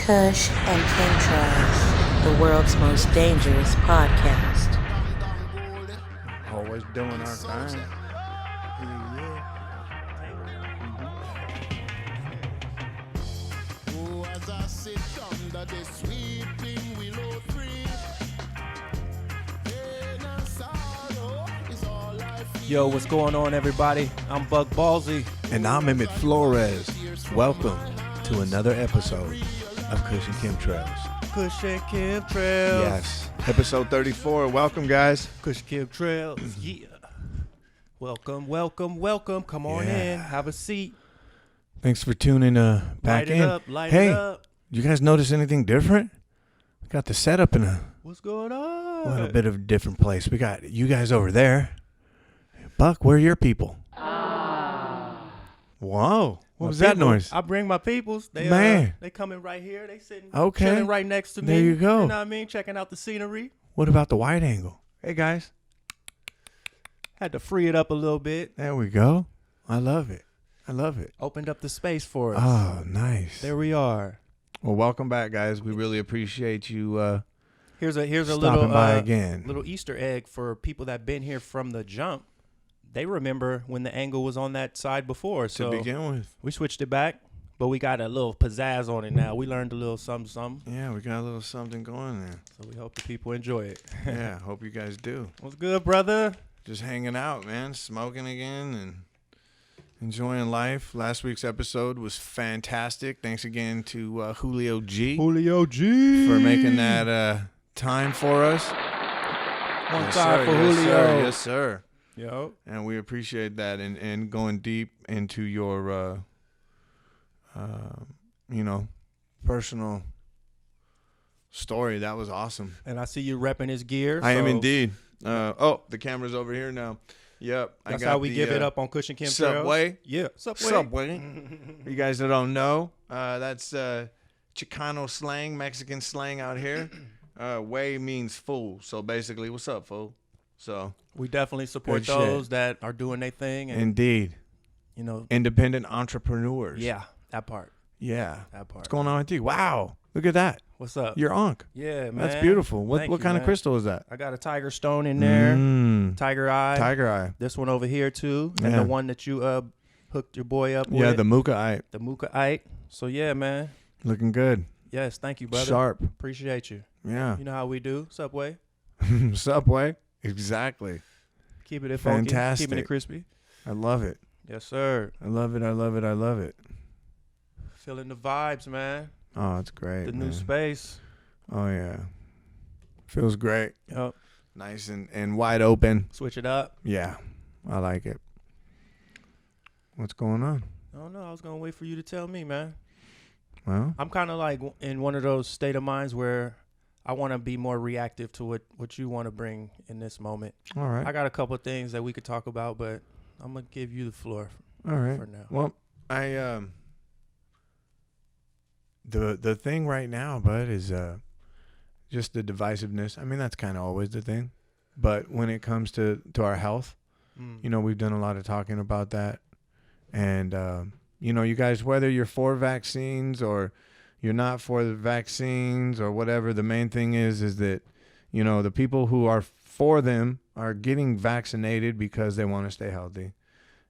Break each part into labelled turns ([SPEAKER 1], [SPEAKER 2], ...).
[SPEAKER 1] Kush and Chemtrails, the world's most dangerous podcast.
[SPEAKER 2] Always doing our thing.
[SPEAKER 3] Yo, what's going on, everybody? I'm Bug Ballsy.
[SPEAKER 2] And I'm Emmett Flores. Welcome to another episode of Kush and Chemtrails.
[SPEAKER 3] Kush and Chemtrails.
[SPEAKER 2] Yes, episode 34. Welcome, guys.
[SPEAKER 3] Kush and Chemtrails. Yeah. Welcome, welcome, welcome. Come on in. Have a seat.
[SPEAKER 2] Thanks for tuning back in.
[SPEAKER 3] Light it up.
[SPEAKER 2] You guys notice anything different? We got the setup in a
[SPEAKER 3] What's going on?
[SPEAKER 2] little bit of a different place. We got you guys over there. Buck, where are your people? Whoa. What was that noise?
[SPEAKER 3] I bring my peoples.
[SPEAKER 2] Man.
[SPEAKER 3] They coming right here. They sitting
[SPEAKER 2] Okay.
[SPEAKER 3] chilling right next to me.
[SPEAKER 2] There you go.
[SPEAKER 3] You know what I mean? Checking out the scenery.
[SPEAKER 2] What about the wide angle? Hey, guys.
[SPEAKER 3] Had to free it up a little bit.
[SPEAKER 2] There we go. I love it. I love it.
[SPEAKER 3] Opened up the space for us.
[SPEAKER 2] Oh, nice.
[SPEAKER 3] There we are.
[SPEAKER 2] Well, welcome back, guys. We really appreciate you
[SPEAKER 3] Here's a
[SPEAKER 2] stopping
[SPEAKER 3] little
[SPEAKER 2] by again.
[SPEAKER 3] little Easter egg for people that been here from the jump. They remember when the angle was on that side before. So
[SPEAKER 2] to begin with.
[SPEAKER 3] we switched it back, but we got a little pizzazz on it now. We learned a little something.
[SPEAKER 2] Yeah, we got a little something going there.
[SPEAKER 3] So we hope the people enjoy it.
[SPEAKER 2] Yeah, hope you guys do.
[SPEAKER 3] What's good, brother?
[SPEAKER 2] Just hanging out, man. Smoking again and enjoying life. Last week's episode was fantastic. Thanks again to Julio G.
[SPEAKER 3] Julio G.
[SPEAKER 2] For making that time for us.
[SPEAKER 3] One
[SPEAKER 2] Yes,
[SPEAKER 3] time
[SPEAKER 2] sir.
[SPEAKER 3] for
[SPEAKER 2] Yes,
[SPEAKER 3] Julio.
[SPEAKER 2] sir. Yes, sir.
[SPEAKER 3] Yo.
[SPEAKER 2] And we appreciate that and going deep into your, personal story. That was awesome.
[SPEAKER 3] And I see you repping his gear.
[SPEAKER 2] I am
[SPEAKER 3] so
[SPEAKER 2] indeed. The camera's over here now. Yep.
[SPEAKER 3] That's
[SPEAKER 2] I got
[SPEAKER 3] how we give it up on Kush and Chemtrails.
[SPEAKER 2] Supwey.
[SPEAKER 3] Yeah. Supwey.
[SPEAKER 2] Subway. You guys that don't know, that's Chicano slang, Mexican slang out here. Way means fool. So basically, what's up, fool? So
[SPEAKER 3] We definitely support
[SPEAKER 2] Good
[SPEAKER 3] those
[SPEAKER 2] shit.
[SPEAKER 3] that are doing their thing. And,
[SPEAKER 2] indeed,
[SPEAKER 3] you know,
[SPEAKER 2] independent entrepreneurs.
[SPEAKER 3] yeah, that part.
[SPEAKER 2] Yeah.
[SPEAKER 3] That part.
[SPEAKER 2] What's going on with you? Wow. Look at that.
[SPEAKER 3] What's up?
[SPEAKER 2] Your Ankh.
[SPEAKER 3] Yeah, man.
[SPEAKER 2] That's beautiful. What
[SPEAKER 3] Thank
[SPEAKER 2] what
[SPEAKER 3] you,
[SPEAKER 2] kind
[SPEAKER 3] man.
[SPEAKER 2] of crystal is that?
[SPEAKER 3] I got a tiger stone in there, tiger eye.
[SPEAKER 2] Tiger eye.
[SPEAKER 3] This one over here too, and
[SPEAKER 2] Yeah.
[SPEAKER 3] the one that you hooked your boy up with.
[SPEAKER 2] Yeah, the Muka-ite.
[SPEAKER 3] the Muka-ite. So yeah, man.
[SPEAKER 2] Looking good.
[SPEAKER 3] Yes, thank you, brother.
[SPEAKER 2] Sharp.
[SPEAKER 3] Appreciate you.
[SPEAKER 2] Yeah.
[SPEAKER 3] You know how we do, Supwey.
[SPEAKER 2] Subway. Exactly.
[SPEAKER 3] Keeping it funky,
[SPEAKER 2] Fantastic.
[SPEAKER 3] keeping it crispy.
[SPEAKER 2] I love it.
[SPEAKER 3] Yes, sir.
[SPEAKER 2] I love it. I love it. I love it.
[SPEAKER 3] Feeling the vibes, man.
[SPEAKER 2] Oh, it's great.
[SPEAKER 3] The
[SPEAKER 2] man.
[SPEAKER 3] new space.
[SPEAKER 2] Oh, yeah. Feels great.
[SPEAKER 3] Yup.
[SPEAKER 2] Nice and wide open.
[SPEAKER 3] Switch it up.
[SPEAKER 2] Yeah. I like it. What's going on?
[SPEAKER 3] I don't know. I was gonna wait for you to tell me, man.
[SPEAKER 2] Well,
[SPEAKER 3] I'm kind of like in one of those state of minds where I want to be more reactive to what you want to bring in this moment.
[SPEAKER 2] all right.
[SPEAKER 3] I got a couple of things that we could talk about, but I'm gonna give you the floor
[SPEAKER 2] All right.
[SPEAKER 3] for now.
[SPEAKER 2] Well, I the thing right now, bud, is just the divisiveness. I mean, that's kind of always the thing. But when it comes to our health, you know, we've done a lot of talking about that. And you know, you guys, whether you're for vaccines or you're not for the vaccines or whatever, the main thing is that, you know, the people who are for them are getting vaccinated because they want to stay healthy.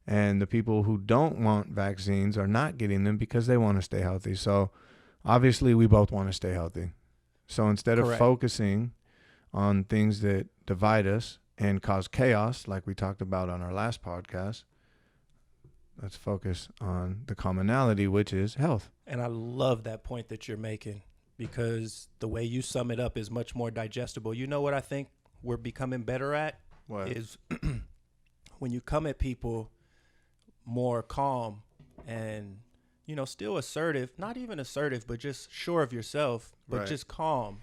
[SPEAKER 2] And the people who don't want vaccines are not getting them because they want to stay healthy. So obviously we both want to stay healthy. So instead of
[SPEAKER 3] Correct.
[SPEAKER 2] focusing on things that divide us and cause chaos, like we talked about on our last podcast, let's focus on the commonality, which is health.
[SPEAKER 3] And I love that point that you're making because the way you sum it up is much more digestible. You know what I think we're becoming better at
[SPEAKER 2] What?
[SPEAKER 3] is when you come at people more calm and, you know, still assertive, not even assertive, but just sure of yourself, but
[SPEAKER 2] Right.
[SPEAKER 3] just calm.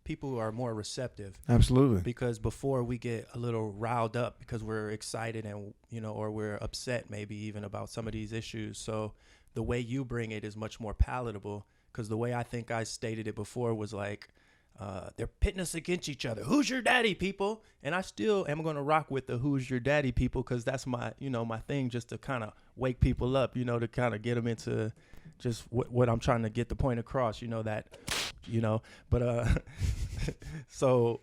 [SPEAKER 3] People are more receptive.
[SPEAKER 2] Absolutely.
[SPEAKER 3] Because before we get a little riled up because we're excited and, you know, or we're upset maybe even about some of these issues. So the way you bring it is much more palatable because the way I think I stated it before was like, they're pitting us against each other. Who's your daddy, people? And I still am going to rock with the who's your daddy, people, because that's my, you know, my thing, just to kind of wake people up, you know, to kind of get them into just what I'm trying to get the point across, that, but so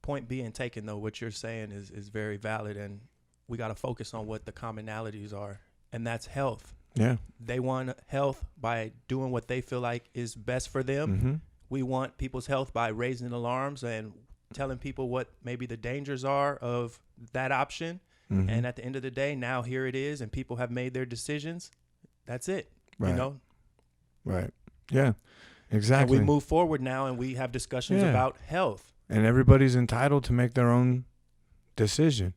[SPEAKER 3] point being taken, though, what you're saying is very valid, and we got to focus on what the commonalities are, and that's health.
[SPEAKER 2] Yeah.
[SPEAKER 3] They want health by doing what they feel like is best for them.
[SPEAKER 2] Mm-hmm.
[SPEAKER 3] We want people's health by raising alarms and telling people what maybe the dangers are of that option.
[SPEAKER 2] Mm-hmm.
[SPEAKER 3] And at the end of the day, now here it is, and people have made their decisions. That's it.
[SPEAKER 2] Right. Right. Yeah, exactly.
[SPEAKER 3] And we move forward now, and we have discussions about health.
[SPEAKER 2] And everybody's entitled to make their own decision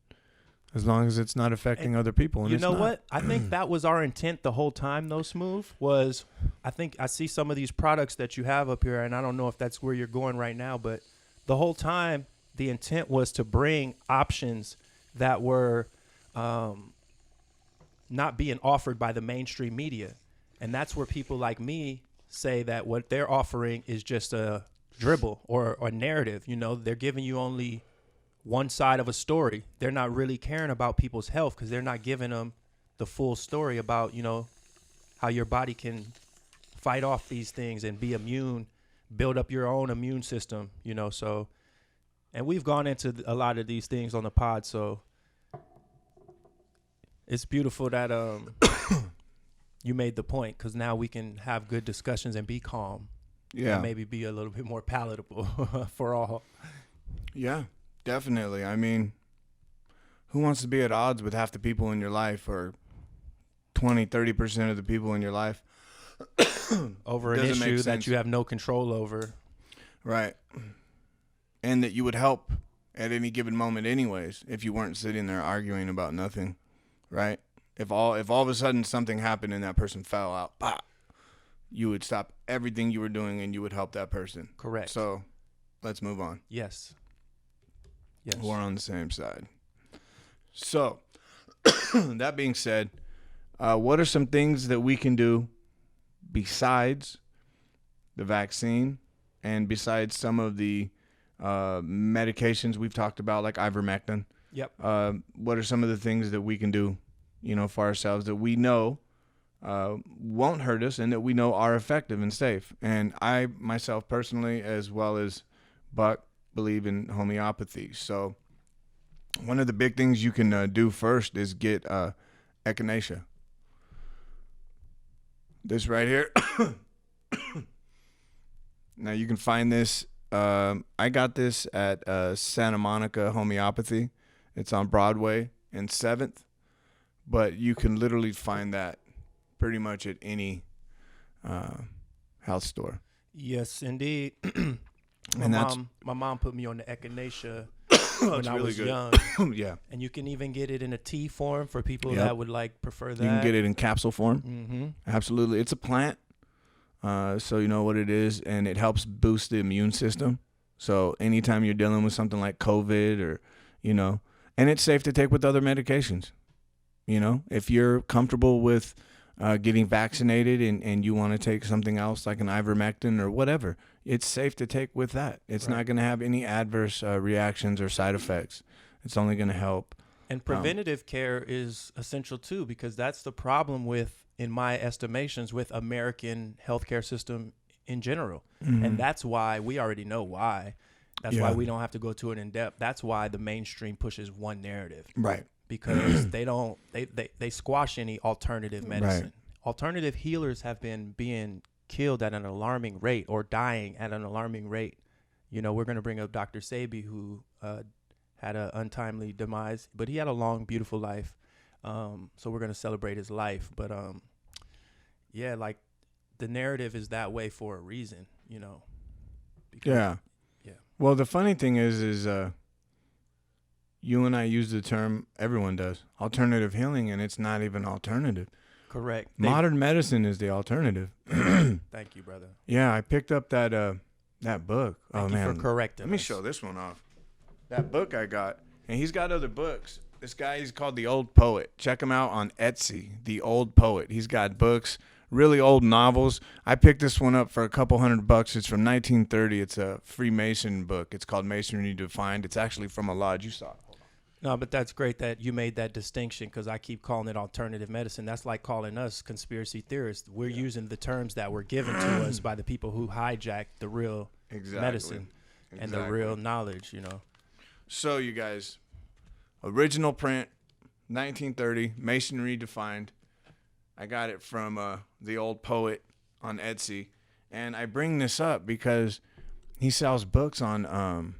[SPEAKER 2] as long as it's not affecting other people. And
[SPEAKER 3] you know what? I think that was our intent the whole time, though, Smooth, was I think I see some of these products that you have up here, and I don't know if that's where you're going right now, but the whole time the intent was to bring options that were not being offered by the mainstream media. And that's where people like me say that what they're offering is just a dribble or a narrative. They're giving you only one side of a story. They're not really caring about people's health because they're not giving them the full story about, how your body can fight off these things and be immune, build up your own immune system, so. And we've gone into a lot of these things on the pod, so it's beautiful that you made the point, because now we can have good discussions and be calm.
[SPEAKER 2] Yeah.
[SPEAKER 3] And maybe be a little bit more palatable for all.
[SPEAKER 2] Yeah, definitely. I mean, who wants to be at odds with half the people in your life, or 20, 30% of the people in your life?
[SPEAKER 3] Over an issue that you have no control over.
[SPEAKER 2] Right. And that you would help at any given moment anyways, if you weren't sitting there arguing about nothing, right? If all of a sudden something happened and that person fell out, pop, you would stop everything you were doing and you would help that person.
[SPEAKER 3] Correct.
[SPEAKER 2] So let's move on.
[SPEAKER 3] Yes.
[SPEAKER 2] We're on the same side. So that being said, what are some things that we can do besides the vaccine and besides some of the medications we've talked about, like ivermectin?
[SPEAKER 3] Yep.
[SPEAKER 2] What are some of the things that we can do, for ourselves that we know won't hurt us and that we know are effective and safe? And I myself personally, as well as Buck, believe in homeopathy. So one of the big things you can do first is get echinacea. This right here. Now you can find this. I got this at Santa Monica Homeopathy. It's on Broadway and 7th. But you can literally find that pretty much at any health store.
[SPEAKER 3] Yes, indeed.
[SPEAKER 2] My
[SPEAKER 3] mom put me on the echinacea
[SPEAKER 2] when
[SPEAKER 3] I was young.
[SPEAKER 2] Yeah.
[SPEAKER 3] And you can even get it in a tea form for people that would prefer that.
[SPEAKER 2] You can get it in capsule form.
[SPEAKER 3] Mm-hmm.
[SPEAKER 2] Absolutely. It's a plant. So you know what it is, and it helps boost the immune system. So anytime you're dealing with something like COVID or, and it's safe to take with other medications. If you're comfortable with getting vaccinated and you want to take something else like an ivermectin or whatever, it's safe to take with that. It's not going to have any adverse reactions or side effects. It's only going to help.
[SPEAKER 3] And preventative care is essential too, because that's the problem with, in my estimations, with American healthcare system in general.
[SPEAKER 2] Mm-hmm.
[SPEAKER 3] And that's why we already know why. That's why we don't have to go to it in depth. That's why the mainstream pushes one narrative.
[SPEAKER 2] Right.
[SPEAKER 3] Because they squash any alternative medicine.
[SPEAKER 2] Right.
[SPEAKER 3] Alternative healers have been being killed at an alarming rate or dying at an alarming rate. We're going to bring up Dr. Sebi, who had an untimely demise, but he had a long, beautiful life. So we're going to celebrate his life. But the narrative is that way for a reason, because, yeah.
[SPEAKER 2] Well, the funny thing is you and I use the term, everyone does, alternative healing, and it's not even alternative.
[SPEAKER 3] Correct.
[SPEAKER 2] Modern medicine is the alternative.
[SPEAKER 3] Thank you, brother.
[SPEAKER 2] Yeah, I picked up that book.
[SPEAKER 3] Thank you for correcting
[SPEAKER 2] Let me
[SPEAKER 3] us.
[SPEAKER 2] show this one off. That book I got, and he's got other books. This guy, he's called The Old Poet. Check him out on Etsy, The Old Poet. He's got books, really old novels. I picked this one up for a couple $100. It's from 1930. It's a Freemason book. It's called Masonry Defined. It's actually from a lodge. You saw it. Hold on.
[SPEAKER 3] No, but that's great that you made that distinction, because I keep calling it alternative medicine. That's like calling us conspiracy theorists. We're using the terms that were given to us by the people who hijacked the real medicine and the real knowledge, you know.
[SPEAKER 2] So, you guys, original print, 1930, Masonry defined. I got it from the old poet on Etsy. And I bring this up because he sells books on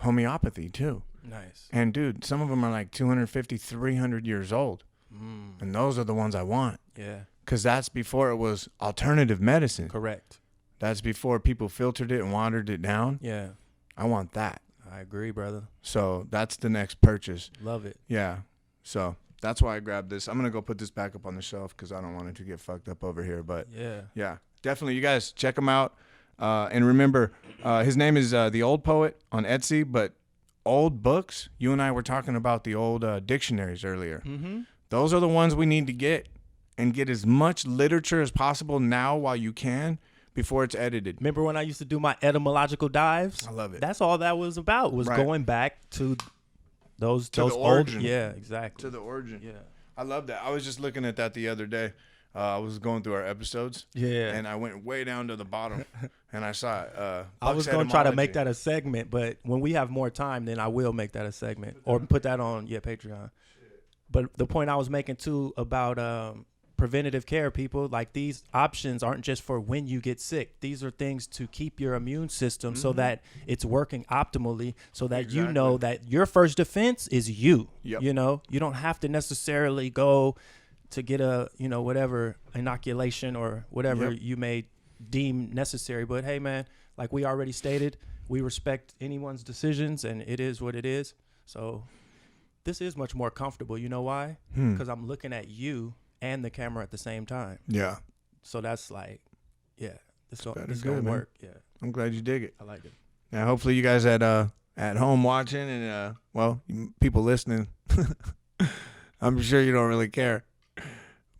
[SPEAKER 2] homeopathy, too.
[SPEAKER 3] Nice.
[SPEAKER 2] And, dude, some of them are like 250, 300 years old. And those are the ones I want.
[SPEAKER 3] Yeah.
[SPEAKER 2] Because that's before it was alternative medicine.
[SPEAKER 3] Correct.
[SPEAKER 2] That's before people filtered it and watered it down.
[SPEAKER 3] Yeah.
[SPEAKER 2] I want that.
[SPEAKER 3] I agree, brother.
[SPEAKER 2] So that's the next purchase.
[SPEAKER 3] Love it.
[SPEAKER 2] Yeah. So that's why I grabbed this. I'm going to go put this back up on the shelf because I don't want it to get fucked up over here. But yeah, definitely. You guys check him out. And remember, his name is The Old Poet on Etsy, but old books, you and I were talking about the old dictionaries earlier. Mm-hmm. Those are the ones we need to get and get as much literature as possible now while you can before it's edited.
[SPEAKER 3] Remember when I used to do my etymological dives?
[SPEAKER 2] I love it.
[SPEAKER 3] That's all that was about, was going back to those
[SPEAKER 2] origin.
[SPEAKER 3] old. Yeah, exactly.
[SPEAKER 2] To the origin.
[SPEAKER 3] Yeah.
[SPEAKER 2] I love that. I was just looking at that the other day. I was going through our episodes.
[SPEAKER 3] Yeah.
[SPEAKER 2] And I went way down to the bottom and I saw
[SPEAKER 3] I was going to try to make that a segment, but when we have more time, then I will make that a segment or put that on Patreon. But the point I was making too about preventative care, people, like these options aren't just for when you get sick. These are things to keep your immune system so that it's working optimally, so that you know that your first defense is you.
[SPEAKER 2] Yep.
[SPEAKER 3] You know, you don't have to necessarily go to get a, whatever inoculation or whatever you may deem necessary. But hey, man, like we already stated, we respect anyone's decisions and it is what it is. So this is much more comfortable. You know why? Because I'm looking at you and the camera at the same time.
[SPEAKER 2] Yeah.
[SPEAKER 3] So that's like, this is
[SPEAKER 2] good,
[SPEAKER 3] going to work. Yeah.
[SPEAKER 2] I'm glad you dig it.
[SPEAKER 3] I like it.
[SPEAKER 2] Now, hopefully you guys at home watching and, people listening, I'm sure you don't really care.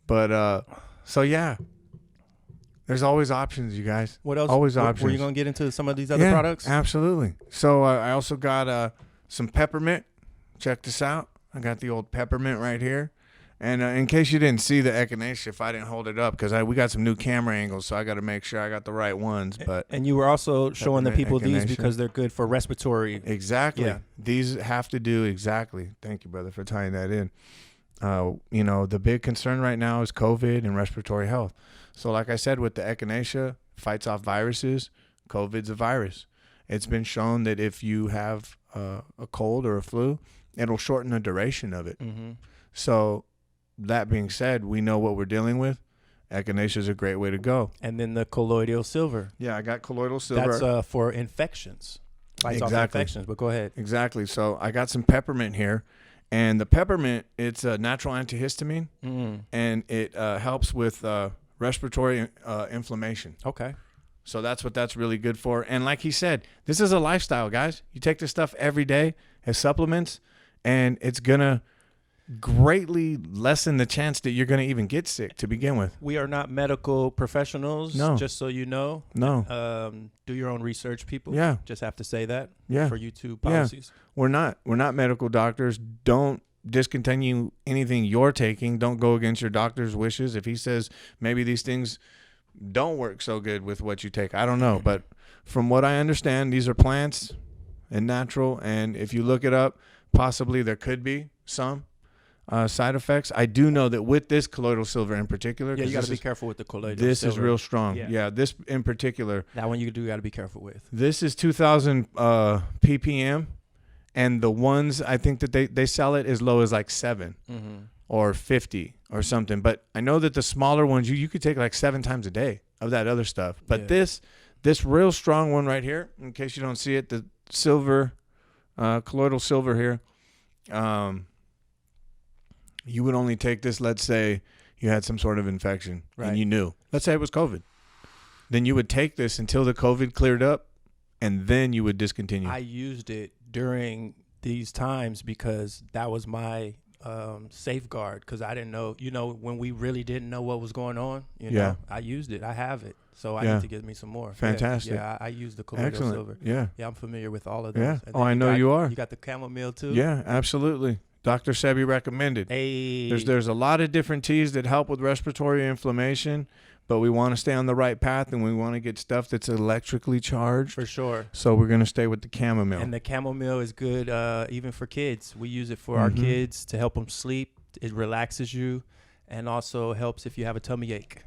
[SPEAKER 2] But, so yeah, there's always options, you guys.
[SPEAKER 3] What else?
[SPEAKER 2] Always options.
[SPEAKER 3] Were you going to get into some of these other products?
[SPEAKER 2] Absolutely. So I also got some peppermint. Check this out. I got the old peppermint right here. And in case you didn't see the echinacea, if I didn't hold it up, because we got some new camera angles, so I got to make sure I got the right ones. But
[SPEAKER 3] and you were also showing the people these because they're good for respiratory.
[SPEAKER 2] Exactly.
[SPEAKER 3] Yeah.
[SPEAKER 2] These have to do exactly. Thank you, brother, for tying that in. The big concern right now is COVID and respiratory health. So like I said, with the echinacea, fights off viruses. COVID's a virus. It's been shown that if you have a cold or a flu, it'll shorten the duration of it. Mm-hmm. So that being said, we know what we're dealing with. Echinacea is a great way to go.
[SPEAKER 3] And then the colloidal silver.
[SPEAKER 2] Yeah, I got colloidal silver.
[SPEAKER 3] That's for infections. Fights off infections, but go ahead.
[SPEAKER 2] Exactly. So I got some peppermint here. And the peppermint, it's a natural antihistamine, and it helps with respiratory inflammation.
[SPEAKER 3] Okay.
[SPEAKER 2] So that's what that's really good for. And like he said, this is a lifestyle, guys. You take this stuff every day as supplements, and it's going to greatly lessen the chance that you're going to even get sick to begin with.
[SPEAKER 3] We are not medical professionals, just so you know.
[SPEAKER 2] No.
[SPEAKER 3] Do your own research, people.
[SPEAKER 2] Yeah.
[SPEAKER 3] Just have to say that for YouTube
[SPEAKER 2] Yeah.
[SPEAKER 3] policies.
[SPEAKER 2] We're not medical doctors. Don't discontinue anything you're taking. Don't go against your doctor's wishes. If he says maybe these things don't work so good with what you take, I don't know. But from what I understand, these are plants and natural. And if you look it up, possibly there could be some side effects. I do know that with this colloidal silver in particular,
[SPEAKER 3] you got to be careful with the colloidal
[SPEAKER 2] this
[SPEAKER 3] silver.
[SPEAKER 2] Is real strong. Yeah, this in particular.
[SPEAKER 3] That one you got to be careful with.
[SPEAKER 2] This is 2,000 ppm, and the ones I think that they sell it as low as like 7 or 50 or something. But I know that the smaller ones you could take like 7 times a day of that other stuff. But this real strong one right here, in case you don't see it, the silver, colloidal silver here. You would only take this, let's say you had some sort of infection and you knew. Let's say it was COVID. Then you would take this until the COVID cleared up, and then you would discontinue.
[SPEAKER 3] I used it during these times because that was my safeguard, because I didn't know, when we really didn't know what was going on,
[SPEAKER 2] Yeah.
[SPEAKER 3] I used it. I have it. So I
[SPEAKER 2] Yeah.
[SPEAKER 3] need to get me some more.
[SPEAKER 2] Fantastic.
[SPEAKER 3] Yeah, I use the colloidal
[SPEAKER 2] Excellent.
[SPEAKER 3] silver.
[SPEAKER 2] Yeah.
[SPEAKER 3] Yeah, I'm familiar with all of those.
[SPEAKER 2] Yeah.
[SPEAKER 3] And
[SPEAKER 2] Oh,
[SPEAKER 3] then
[SPEAKER 2] I know you are.
[SPEAKER 3] You got the chamomile too?
[SPEAKER 2] Yeah, absolutely. Dr. Sebi recommended.
[SPEAKER 3] Hey.
[SPEAKER 2] There's a lot of different teas that help with respiratory inflammation, but we want to stay on the right path, and we want to get stuff that's electrically charged.
[SPEAKER 3] For sure.
[SPEAKER 2] So we're going to stay with the chamomile.
[SPEAKER 3] And the chamomile is good even for kids. We use it for our kids to help them sleep. It relaxes you, and also helps if you have a tummy ache.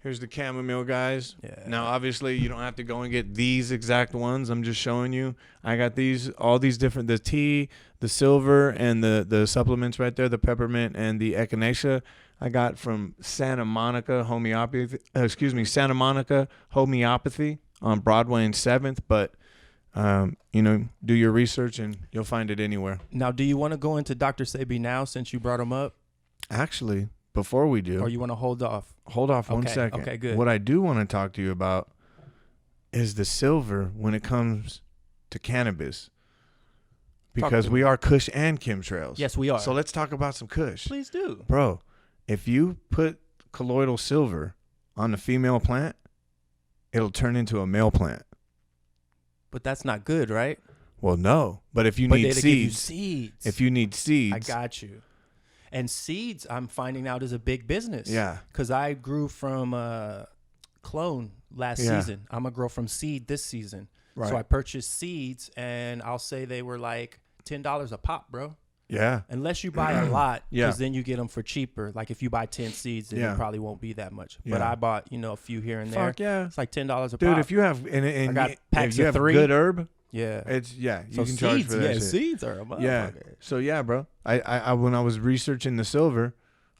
[SPEAKER 2] Here's the chamomile, guys.
[SPEAKER 3] Yeah.
[SPEAKER 2] Now, obviously, you don't have to go and get these exact ones. I'm just showing you. I got all these different, the tea, the silver, and the supplements right there, the peppermint and the echinacea. I got from Santa Monica Homeopathy on Broadway and 7th. But, do your research and you'll find it anywhere.
[SPEAKER 3] Now, do you want to go into Dr. Sebi now since you brought him up?
[SPEAKER 2] Actually, before we do.
[SPEAKER 3] Or you want to hold off?
[SPEAKER 2] Hold off 1 second.
[SPEAKER 3] Okay, good.
[SPEAKER 2] What I do want to talk to you about is the silver when it comes to cannabis. Because we are Kush and Chemtrails.
[SPEAKER 3] Yes, we are.
[SPEAKER 2] So let's talk about some Kush.
[SPEAKER 3] Please do.
[SPEAKER 2] Bro, if you put colloidal silver on a female plant, it'll turn into a male plant.
[SPEAKER 3] But that's not good, right?
[SPEAKER 2] Well, no. But if you need
[SPEAKER 3] it'll give you seeds.
[SPEAKER 2] if you need seeds.
[SPEAKER 3] I got you. And seeds, I'm finding out, is a big business.
[SPEAKER 2] Yeah.
[SPEAKER 3] Because I grew from clone last season. I'm going to grow from seed this season.
[SPEAKER 2] Right.
[SPEAKER 3] So I purchased seeds, and I'll say they were like $10 a pop, bro.
[SPEAKER 2] Yeah.
[SPEAKER 3] Unless you buy a lot,
[SPEAKER 2] Yeah.
[SPEAKER 3] because then you get them for cheaper. Like if you buy 10 seeds, then
[SPEAKER 2] Yeah.
[SPEAKER 3] it probably won't be that much.
[SPEAKER 2] Yeah.
[SPEAKER 3] But I bought, a few here and there.
[SPEAKER 2] Fuck yeah.
[SPEAKER 3] It's like $10 a
[SPEAKER 2] Dude,
[SPEAKER 3] pop.
[SPEAKER 2] if you have
[SPEAKER 3] I got packs
[SPEAKER 2] if you
[SPEAKER 3] of
[SPEAKER 2] have
[SPEAKER 3] 3.
[SPEAKER 2] good herb,
[SPEAKER 3] Yeah.
[SPEAKER 2] you
[SPEAKER 3] So
[SPEAKER 2] can charge
[SPEAKER 3] seeds,
[SPEAKER 2] for that shit.
[SPEAKER 3] seeds are a motherfucker.
[SPEAKER 2] Yeah. So yeah, bro. I when I was researching the silver,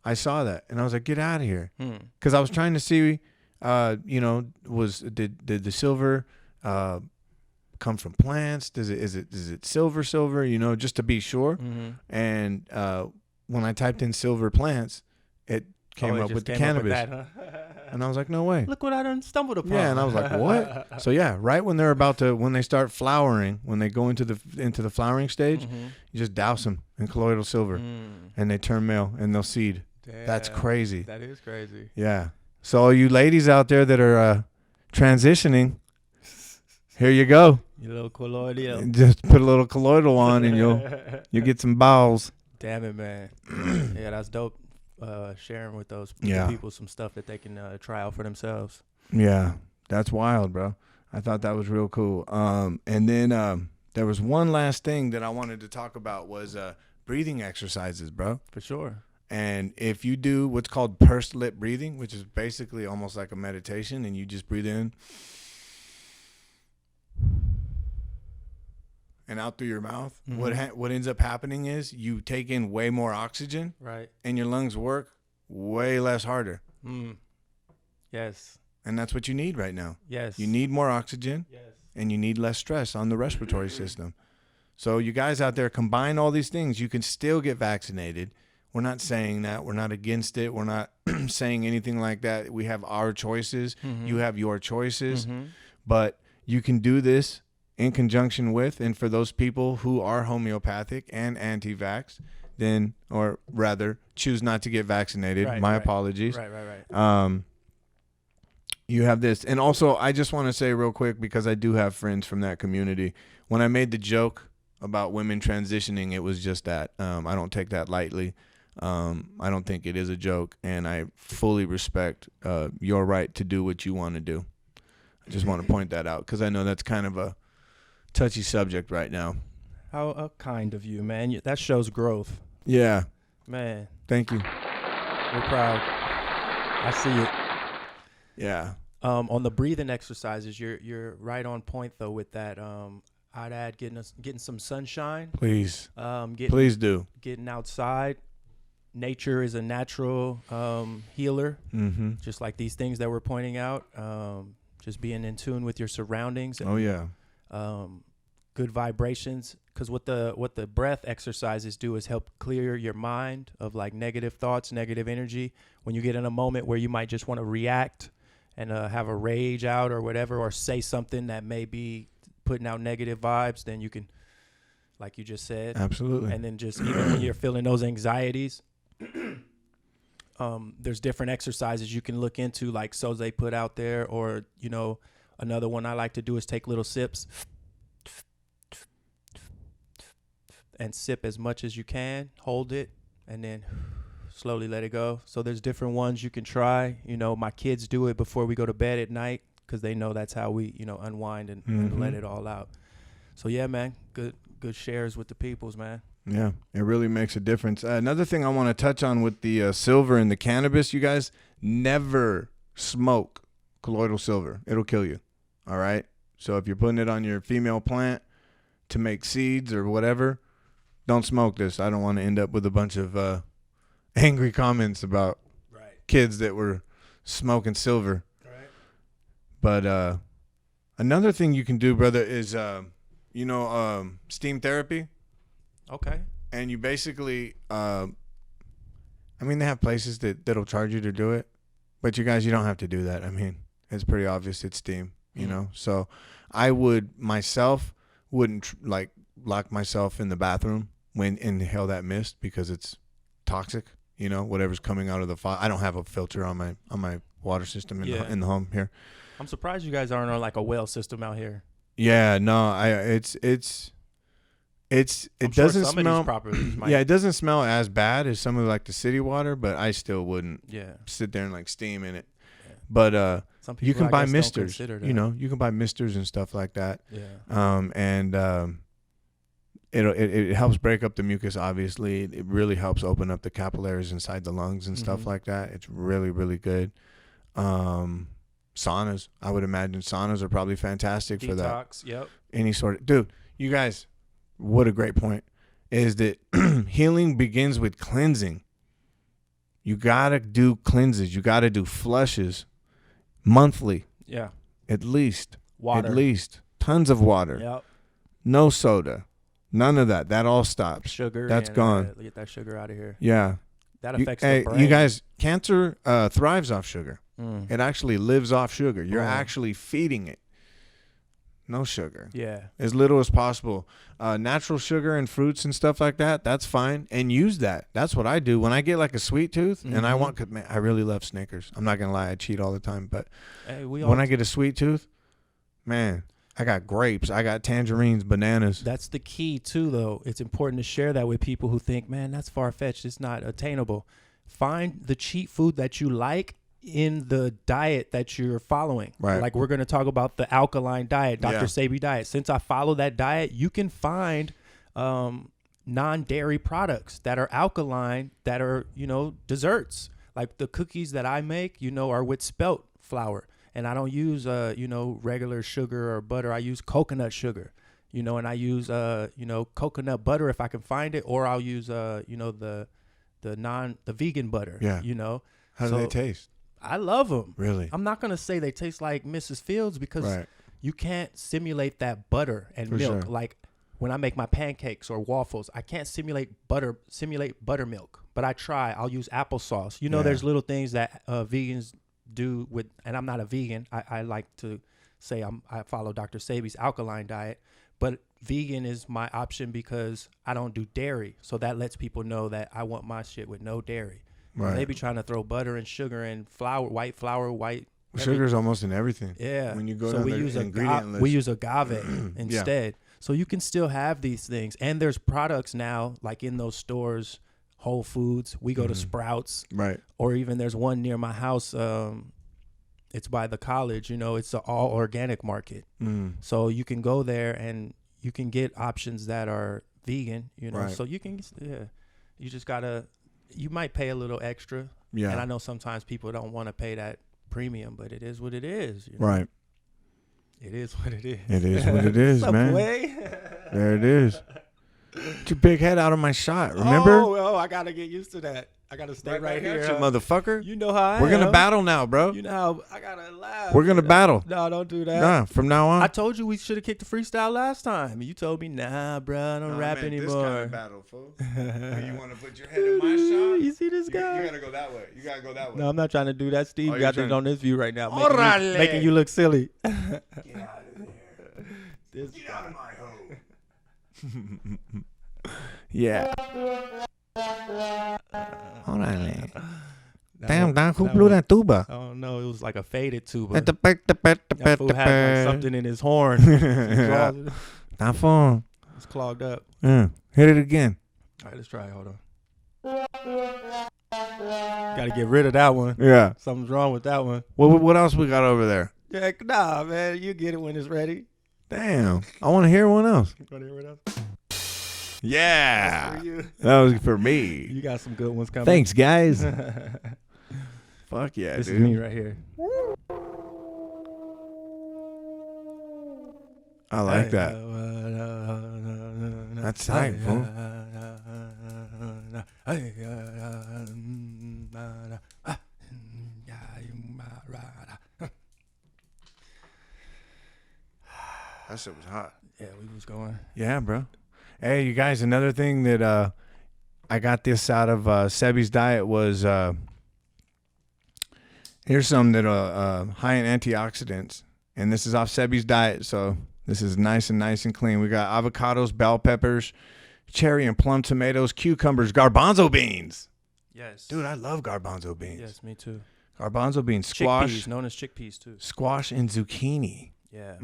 [SPEAKER 2] I saw that and I was like, get out of here, because I was trying to see, did the silver come from plants? Is it silver? Just to be sure. And when I typed in silver plants, it came up with the cannabis, and I was like, no way.
[SPEAKER 3] Look what I done stumbled upon.
[SPEAKER 2] Yeah, and I was like, what? So yeah, right when when they start flowering, when they go into the flowering stage, you just douse them in colloidal silver, and they turn male and they'll seed.
[SPEAKER 3] Damn,
[SPEAKER 2] that's crazy.
[SPEAKER 3] That is crazy.
[SPEAKER 2] Yeah. So all you ladies out there that are transitioning, here you go.
[SPEAKER 3] Your little colloidal.
[SPEAKER 2] Just put a little colloidal on, and you'll get some balls.
[SPEAKER 3] Damn it, man. Yeah, that's dope. Sharing with those people some stuff that they can try out for themselves.
[SPEAKER 2] Yeah, that's wild, bro. I thought that was real cool. And then there was one last thing that I wanted to talk about was breathing exercises, bro.
[SPEAKER 3] For sure.
[SPEAKER 2] And if you do what's called pursed lip breathing, which is basically almost like a meditation, and you just breathe in and out through your mouth, what ends up happening is you take in way more oxygen,
[SPEAKER 3] right?
[SPEAKER 2] And your lungs work way less harder.
[SPEAKER 3] Yes.
[SPEAKER 2] And that's what you need right now.
[SPEAKER 3] Yes.
[SPEAKER 2] You need more oxygen.
[SPEAKER 3] Yes.
[SPEAKER 2] And you need less stress on the respiratory system. So you guys out there, combine all these things. You can still get vaccinated. We're not saying that. We're not against it. We're not saying anything like that. We have our choices. You have your choices. But you can do this in conjunction with, and for those people who are homeopathic and anti-vax, then, or rather, choose not to get vaccinated. My apologies.
[SPEAKER 3] Right.
[SPEAKER 2] You have this. And also, I just want to say real quick, because I do have friends from that community, when I made the joke about women transitioning, it was just that. I don't take that lightly. I don't think it is a joke, and I fully respect your right to do what you want to do. I just want to point that out, because I know that's kind of a touchy subject right now.
[SPEAKER 3] How kind of you, man. That shows growth.
[SPEAKER 2] Yeah.
[SPEAKER 3] Man.
[SPEAKER 2] Thank you.
[SPEAKER 3] We're proud. I see it.
[SPEAKER 2] Yeah.
[SPEAKER 3] On the breathing exercises, you're right on point though with that. I'd add getting some sunshine.
[SPEAKER 2] Please. Please do.
[SPEAKER 3] Getting outside. Nature is a natural healer. Just like these things that we're pointing out. Just being in tune with your surroundings. And, good vibrations, because what the breath exercises do is help clear your mind of like negative thoughts, negative energy. When you get in a moment where you might just want to react and have a rage out or whatever, or say something that may be putting out negative vibes, then you can like you just said.
[SPEAKER 2] Absolutely.
[SPEAKER 3] And then just even when you're feeling those anxieties, there's different exercises you can look into, like Soze put out there, or, you know, another one I like to do is take little sips and sip as much as you can, hold it, and then slowly let it go. So there's different ones you can try. You know, my kids do it before we go to bed at night because they know that's how we, you know, unwind and let it all out. So yeah, man, good shares with the peoples, man.
[SPEAKER 2] Yeah, it really makes a difference. Another thing I want to touch on with the silver and the cannabis, you guys, never smoke colloidal silver. It'll kill you. All right? So if you're putting it on your female plant to make seeds or whatever, don't smoke this. I don't want to end up with a bunch of angry comments about kids that were smoking silver. Right. But another thing you can do, brother, is, steam therapy.
[SPEAKER 3] Okay.
[SPEAKER 2] And you basically, I mean, they have places that'll charge you to do it, but you guys, you don't have to do that. I mean, it's pretty obvious it's steam, you know? So I wouldn't lock myself in the bathroom when inhale that mist because it's toxic, you know, whatever's coming out of the fire. I don't have a filter on my water system in the home here.
[SPEAKER 3] I'm surprised you guys aren't on like a well system out here.
[SPEAKER 2] Yeah, no, it doesn't smell properly. Yeah, it doesn't smell as bad as some of like the city water, but I still wouldn't sit there and like steam in it. Yeah. But some people, you can buy misters, you know, you can buy misters and stuff like that. Yeah. It helps break up the mucus. Obviously, it really helps open up the capillaries inside the lungs and stuff like that. It's really, really good. Saunas, I would imagine saunas are probably fantastic for that.
[SPEAKER 3] Detox, yep.
[SPEAKER 2] Any sort of, dude, you guys, what a great point is that healing begins with cleansing. You got to do cleanses. You got to do flushes monthly. Yeah. At least. Water. At least. Tons of water. Yep. No soda. None of that. That all stops.
[SPEAKER 3] Sugar.
[SPEAKER 2] That's gone.
[SPEAKER 3] Get that sugar out of here.
[SPEAKER 2] Yeah.
[SPEAKER 3] That affects the brain.
[SPEAKER 2] You guys, cancer thrives off sugar. It actually lives off sugar. You're actually feeding it. No sugar. Yeah. As little as possible. Natural sugar and fruits and stuff like that, that's fine. And use that. That's what I do. When I get like a sweet tooth and I want, man, I really love Snickers. I'm not going to lie. I cheat all the time. But when I get a sweet tooth, man, I got grapes. I got tangerines, bananas.
[SPEAKER 3] That's the key too, though. It's important to share that with people who think, man, that's far-fetched. It's not attainable. Find the cheat food that you like in the diet that you're following. Right. Like we're going to talk about the alkaline diet, Dr. Sebi diet. Since I follow that diet, you can find non-dairy products that are alkaline, that are, you know, desserts. Like the cookies that I make, you know, are with spelt flour. And I don't use, regular sugar or butter. I use coconut sugar, you know, and I use, coconut butter if I can find it, or I'll use, the vegan butter, you know.
[SPEAKER 2] How do they taste?
[SPEAKER 3] I love them.
[SPEAKER 2] Really?
[SPEAKER 3] I'm not going to say they taste like Mrs. Fields because you can't simulate that butter and milk. Sure. Like when I make my pancakes or waffles, I can't simulate buttermilk, but I try. I'll use applesauce. You know, there's little things that vegans do with, and I'm not a vegan. I like to say I follow Dr. Sebi's alkaline diet, but vegan is my option because I don't do dairy. So that lets people know that I want my shit with no dairy. Right. They be trying to throw butter and sugar and white flour.
[SPEAKER 2] Sugar's almost in everything.
[SPEAKER 3] Yeah.
[SPEAKER 2] When you go down the ingredient list.
[SPEAKER 3] We use agave instead. So you can still have these things. And there's products now, like in those stores, Whole Foods. We go to Sprouts. Right. Or even there's one near my house. It's by the college. You know, it's an all organic market. So you can go there and you can get options that are vegan, you know. Right. So you can, you just got to. You might pay a little extra. Yeah. And I know sometimes people don't want to pay that premium, but it is what it is. You know? Right. It is what it is.
[SPEAKER 2] It is what it is, man. There it is. Get your big head out of my shot, remember?
[SPEAKER 3] Oh, I got to get used to that. I got to stay right here.
[SPEAKER 2] Motherfucker.
[SPEAKER 3] You know how
[SPEAKER 2] We're going to battle now, bro.
[SPEAKER 3] You know how I got to laugh.
[SPEAKER 2] We're going to battle.
[SPEAKER 3] No, don't do that.
[SPEAKER 2] Nah, from now on.
[SPEAKER 3] I told you we should have kicked the freestyle last time. You told me, nah, bro, I don't rap anymore. This kind of battle, fool. You want to put your head in my shot? You see this guy?
[SPEAKER 2] You got to go that way. You got to go that way.
[SPEAKER 3] No, I'm not trying to do that. Steve got this on this view right now. Making you look silly.
[SPEAKER 2] Get out of there. Get out of my home. Yeah. Órale. Damn, who blew that tuba?
[SPEAKER 3] I don't know. It was like a faded tuba. That fool had like something in his horn.
[SPEAKER 2] Not fun.
[SPEAKER 3] It's clogged up.
[SPEAKER 2] Yeah. Hit it again.
[SPEAKER 3] All right, let's try it. Hold on. Got to get rid of that one.
[SPEAKER 2] Yeah.
[SPEAKER 3] Something's wrong with that one.
[SPEAKER 2] What else we got over there?
[SPEAKER 3] Yeah, nah, man. You get it when it's ready.
[SPEAKER 2] Damn. I want to hear one else.
[SPEAKER 3] You want to hear what else?
[SPEAKER 2] Yeah.
[SPEAKER 3] That's for you.
[SPEAKER 2] That was for me.
[SPEAKER 3] You got some good ones coming.
[SPEAKER 2] Thanks, guys. Fuck yeah,
[SPEAKER 3] this
[SPEAKER 2] dude.
[SPEAKER 3] is me right here.
[SPEAKER 2] I like that. That's tight, fool. That shit was hot.
[SPEAKER 3] Yeah, we was going.
[SPEAKER 2] Yeah, bro. Hey, you guys, another thing that I got this out of Sebi's diet was here's some that are high in antioxidants. And this is off Sebi's diet, so this is nice and clean. We got avocados, bell peppers, cherry and plum tomatoes, cucumbers, garbanzo beans.
[SPEAKER 3] Yes.
[SPEAKER 2] Dude, I love garbanzo beans.
[SPEAKER 3] Yes, me too.
[SPEAKER 2] Garbanzo beans, squash.
[SPEAKER 3] Chickpeas, known as chickpeas too.
[SPEAKER 2] Squash and zucchini.
[SPEAKER 3] Yeah.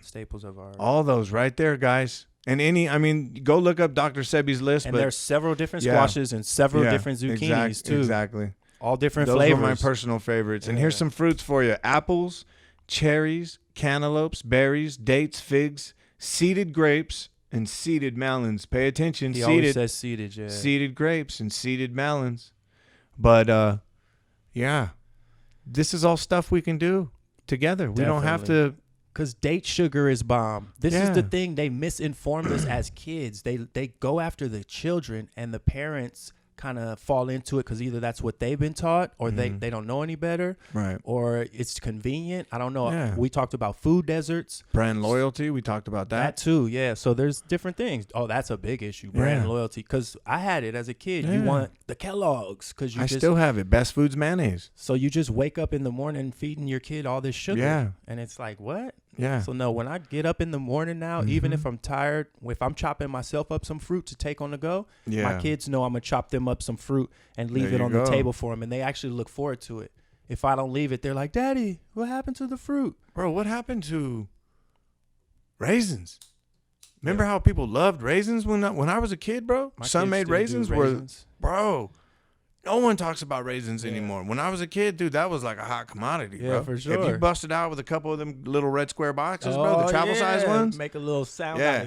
[SPEAKER 3] Staples of our.
[SPEAKER 2] All those right there, guys. And go look up Dr. Sebi's list.
[SPEAKER 3] And
[SPEAKER 2] but
[SPEAKER 3] there's several different squashes and several different zucchinis too.
[SPEAKER 2] Exactly.
[SPEAKER 3] All different
[SPEAKER 2] Those
[SPEAKER 3] flavors.
[SPEAKER 2] are my personal favorites. And here's some fruits for you. Apples, cherries, cantaloupes, berries, dates, figs, seeded grapes, and seeded melons. Pay attention.
[SPEAKER 3] He always says seeded, yeah.
[SPEAKER 2] Seeded grapes and seeded melons. But, yeah. This is all stuff we can do together.
[SPEAKER 3] Definitely.
[SPEAKER 2] We don't have to.
[SPEAKER 3] Because date sugar is bomb. This is the thing. They misinformed us as kids. They go after the children, and the parents kind of fall into it because either that's what they've been taught or they don't know any better.
[SPEAKER 2] Right.
[SPEAKER 3] Or it's convenient. I don't know.
[SPEAKER 2] Yeah.
[SPEAKER 3] We talked about food deserts.
[SPEAKER 2] Brand loyalty. We talked about that.
[SPEAKER 3] That too, yeah. So there's different things. Oh, that's a big issue. Brand loyalty. Because I had it as a kid. You want the Kellogg's. Because I
[SPEAKER 2] still have it. Best Foods mayonnaise.
[SPEAKER 3] So you just wake up in the morning feeding your kid all this sugar.
[SPEAKER 2] Yeah.
[SPEAKER 3] And it's like, what?
[SPEAKER 2] Yeah.
[SPEAKER 3] So no, when I get up in the morning now, even if I'm tired, if I'm chopping myself up some fruit to take on the go, my kids know I'm going to chop them up some fruit and leave it on the table for them. And they actually look forward to it. If I don't leave it, they're like, Daddy, what happened to the fruit?
[SPEAKER 2] Bro, what happened to raisins? Remember how people loved raisins when I was a kid, bro? Sun-made raisins were, bro. No one talks about raisins anymore. When I was a kid, dude, that was like a hot commodity, bro.
[SPEAKER 3] Yeah, for sure.
[SPEAKER 2] If you busted out with a couple of them little red square boxes, bro, the travel size ones.
[SPEAKER 3] Make a little sound.
[SPEAKER 2] Yeah.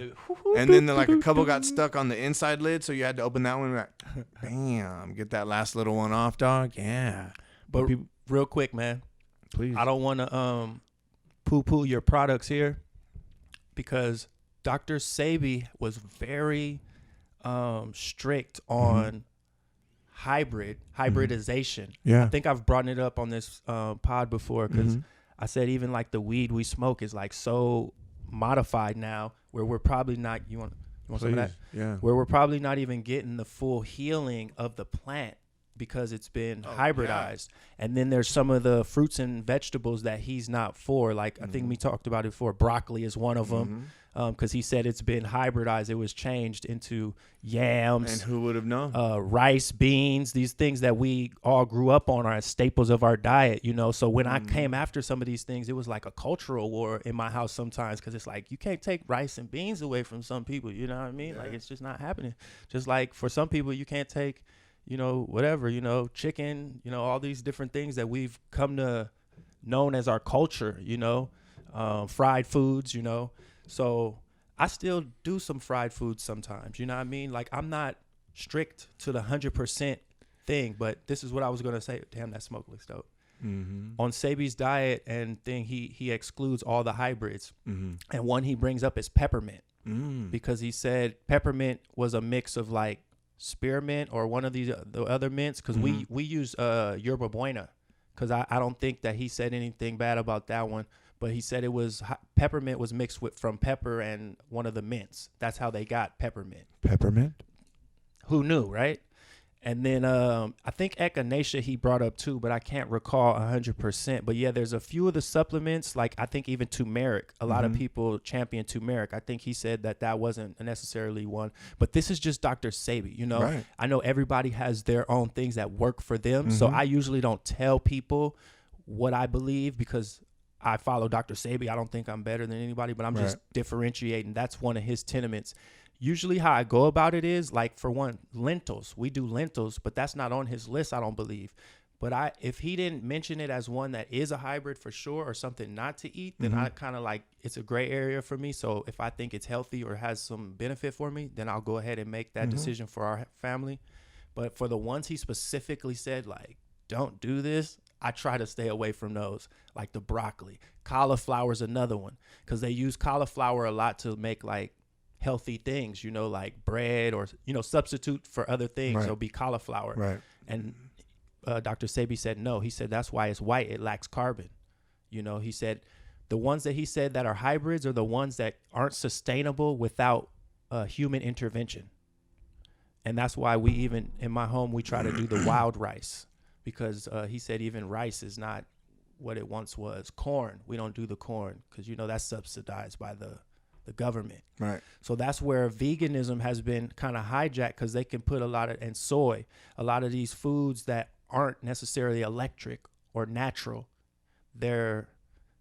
[SPEAKER 2] And then like a couple got stuck on the inside lid, so you had to open that one and like, bam, get that last little one off, dog. Yeah.
[SPEAKER 3] But real quick, man.
[SPEAKER 2] Please.
[SPEAKER 3] I don't want to poo-poo your products here because Dr. Sebi was very strict on hybridization.
[SPEAKER 2] Yeah.
[SPEAKER 3] I think I've brought it up on this pod before because I said even like the weed we smoke is like so modified now where we're probably not, you want some of that?
[SPEAKER 2] Yeah.
[SPEAKER 3] Where we're probably not even getting the full healing of the plant because it's been hybridized. Yeah. And then there's some of the fruits and vegetables that he's not for. Like I think we talked about it before. Broccoli is one of them. Because he said it's been hybridized. It was changed into yams.
[SPEAKER 2] And who would have known?
[SPEAKER 3] Rice, beans, these things that we all grew up on are staples of our diet, you know. So when I came after some of these things, it was like a cultural war in my house sometimes because it's like you can't take rice and beans away from some people, you know what I mean? Yeah. Like it's just not happening. Just like for some people, you can't take, you know, whatever, you know, chicken, you know, all these different things that we've come to known as our culture, you know, fried foods, you know. So I still do some fried foods sometimes, you know what I mean? Like I'm not strict to the 100% thing, but this is what I was going to say. Damn, that smoke looks dope. On Sebi's diet and thing, he excludes all the hybrids. And one he brings up is peppermint because he said peppermint was a mix of like spearmint or one of the other mints because we use yerba buena because I don't think that he said anything bad about that one. But he said it was peppermint was mixed with from pepper and one of the mints. That's how they got peppermint.
[SPEAKER 2] Peppermint?
[SPEAKER 3] Who knew, right? And then I think echinacea he brought up too, but I can't recall 100%. But yeah, there's a few of the supplements, like I think even turmeric. A lot of people champion turmeric. I think he said that wasn't necessarily one. But this is just Dr. Sebi, you know.
[SPEAKER 2] Right.
[SPEAKER 3] I know everybody has their own things that work for them. So I usually don't tell people what I believe because I follow Dr. Sebi. I don't think I'm better than anybody, but I'm just differentiating. That's one of his tenements. Usually how I go about it is, like, for one, lentils. We do lentils, but that's not on his list, I don't believe. But if he didn't mention it as one that is a hybrid for sure or something not to eat, then I kind of like, it's a gray area for me. So if I think it's healthy or has some benefit for me, then I'll go ahead and make that decision for our family. But for the ones he specifically said, like, don't do this, I try to stay away from those, like the broccoli. Cauliflower is another one because they use cauliflower a lot to make, like, healthy things, you know, like bread or, you know, substitute for other things. It'll be cauliflower.
[SPEAKER 2] Right.
[SPEAKER 3] And Dr. Sebi said no. He said that's why it's white. It lacks carbon. You know, he said the ones that he said that are hybrids are the ones that aren't sustainable without human intervention. And that's why we even, in my home, we try to do the wild rice because he said even rice is not what it once was. Corn, we don't do the corn because, you know, that's subsidized by the government.
[SPEAKER 2] Right.
[SPEAKER 3] So that's where veganism has been kind of hijacked because they can put a lot of these foods that aren't necessarily electric or natural. They're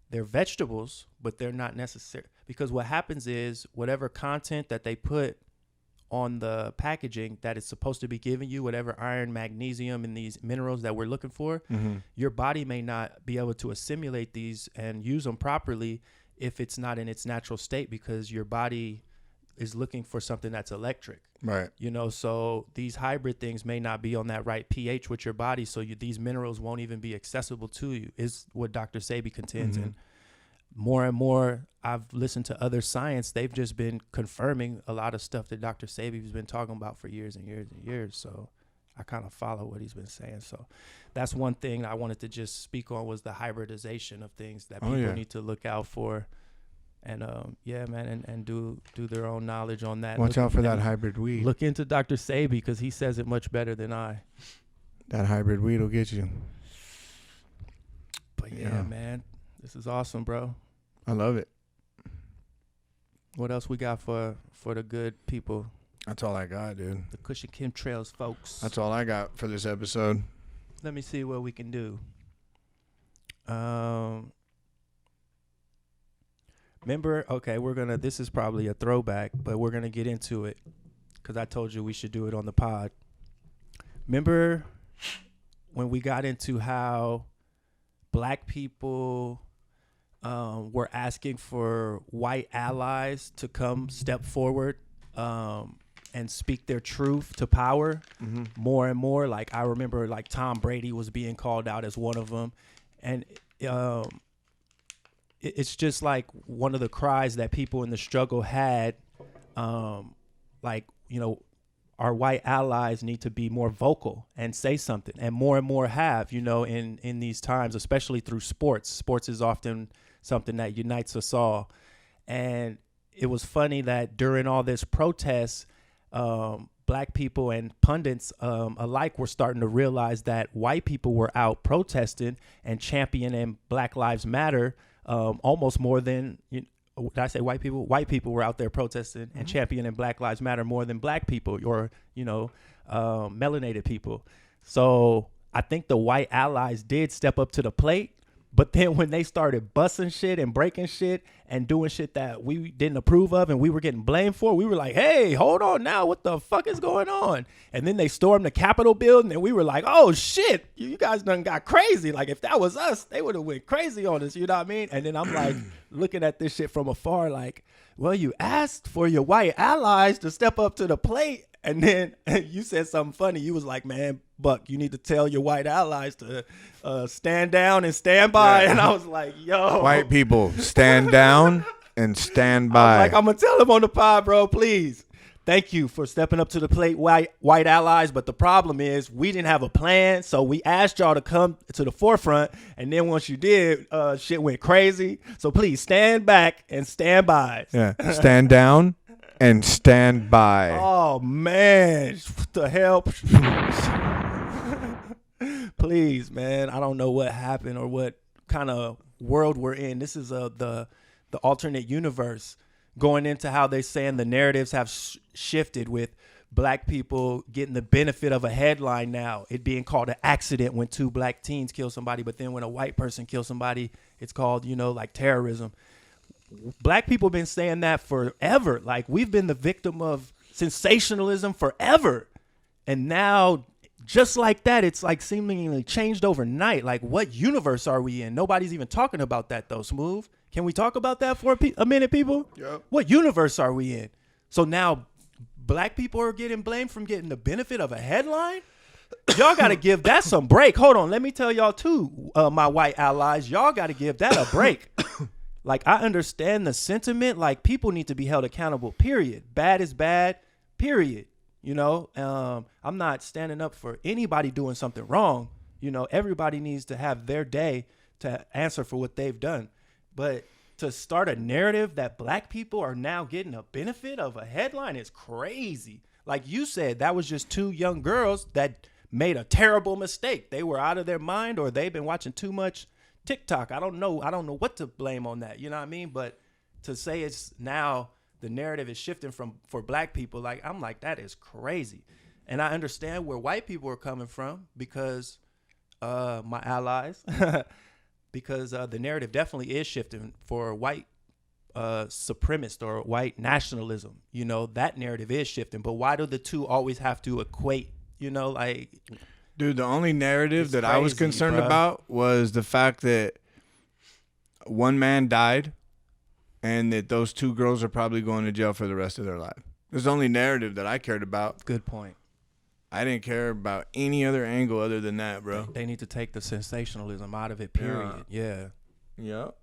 [SPEAKER 3] vegetables, but they're not necessary because what happens is whatever content that they put on the packaging that is supposed to be giving you, whatever iron, magnesium, and these minerals that we're looking for, your body may not be able to assimilate these and use them properly if it's not in its natural state because your body is looking for something that's electric.
[SPEAKER 2] Right.
[SPEAKER 3] You know, so these hybrid things may not be on that right pH with your body, so these minerals won't even be accessible to you, is what Dr. Sebi contends. And more and more, I've listened to other science. They've just been confirming a lot of stuff that Dr. Sebi has been talking about for years and years and years. So I kind of follow what he's been saying. So that's one thing I wanted to just speak on was the hybridization of things that people need to look out for. And yeah, man, and do their own knowledge on that.
[SPEAKER 2] Watch out for that hybrid weed.
[SPEAKER 3] Look into Dr. Sebi because he says it much better than I.
[SPEAKER 2] That hybrid weed will get you.
[SPEAKER 3] But yeah, man, this is awesome, bro.
[SPEAKER 2] I love it.
[SPEAKER 3] What else we got for the good people?
[SPEAKER 2] That's all I got, dude.
[SPEAKER 3] The Kush and Chemtrails, folks.
[SPEAKER 2] That's all I got for this episode.
[SPEAKER 3] Let me see what we can do. Remember, okay, this is probably a throwback, but we're going to get into it because I told you we should do it on the pod. Remember when we got into how black people were asking for white allies to come step forward and speak their truth to power more and more? Like, I remember, like, Tom Brady was being called out as one of them. And it's just like one of the cries that people in the struggle had, like, you know, our white allies need to be more vocal and say something, and more have, you know, in these times, especially through sports. Sports is often something that unites us all. And it was funny that during all this protest, black people and pundits alike were starting to realize that white people were out protesting and championing Black Lives Matter almost more than, did I say white people? White people were out there protesting and championing Black Lives Matter more than black people or, you know, melanated people. So I think the white allies did step up to the plate. But then when they started busting shit and breaking shit and doing shit that we didn't approve of and we were getting blamed for, we were like, hey, hold on now. What the fuck is going on? And then they stormed the Capitol building and we were like, oh, shit, you guys done got crazy. Like, if that was us, they would have went crazy on us. You know what I mean? And then I'm like looking at this shit from afar like, well, you asked for your white allies to step up to the plate. And then you said something funny. You was like, man, Buck, you need to tell your white allies to stand down and stand by. Yeah. And I was like, yo.
[SPEAKER 2] White people, stand down and stand by.
[SPEAKER 3] Like, I'm going to tell them on the pod, bro, please. Thank you for stepping up to the plate, white allies. But the problem is we didn't have a plan. So we asked y'all to come to the forefront. And then once you did, shit went crazy. So please stand back and stand by.
[SPEAKER 2] Yeah. Stand down and stand by.
[SPEAKER 3] Oh man, what the hell? Please, man. I don't know what happened or what kind of world we're in. This is the alternate universe, going into how they saying the narratives have shifted with black people getting the benefit of a headline now, it being called an accident when 2 black teens kill somebody, but then when a white person kills somebody, it's called, like terrorism. Black people been saying that forever. Like, we've been the victim of sensationalism forever. And now, just like that, it's like seemingly changed overnight. Like, what universe are we in? Nobody's even talking about that, though, Smooth. Can we talk about that for a minute, people?
[SPEAKER 2] Yep.
[SPEAKER 3] What universe are we in? So now black people are getting blamed from getting the benefit of a headline? Y'all got to give that some break. Hold on. Let me tell y'all, too, my white allies, y'all got to give that a break. Like, I understand the sentiment. Like, people need to be held accountable, period. Bad is bad, period. I'm not standing up for anybody doing something wrong. Everybody needs to have their day to answer for what they've done. But to start a narrative that black people are now getting a benefit of a headline is crazy. Like you said, that was just 2 young girls that made a terrible mistake. They were out of their mind, or they've been watching too much TikTok. I don't know what to blame on that. You know what I mean? But to say it's now the narrative is shifting for black people, I'm like, that is crazy. And I understand where white people are coming from, because my allies, because the narrative definitely is shifting for white supremacist or white nationalism. That narrative is shifting. But why do the two always have to equate?
[SPEAKER 2] Dude, the only narrative that I was concerned about was the fact that 1 man died and that those 2 girls are probably going to jail for the rest of their life. It's the only narrative that I cared about.
[SPEAKER 3] Good point.
[SPEAKER 2] I didn't care about any other angle other than that, bro.
[SPEAKER 3] They need to take the sensationalism out of it, period. Yeah.
[SPEAKER 2] Yep.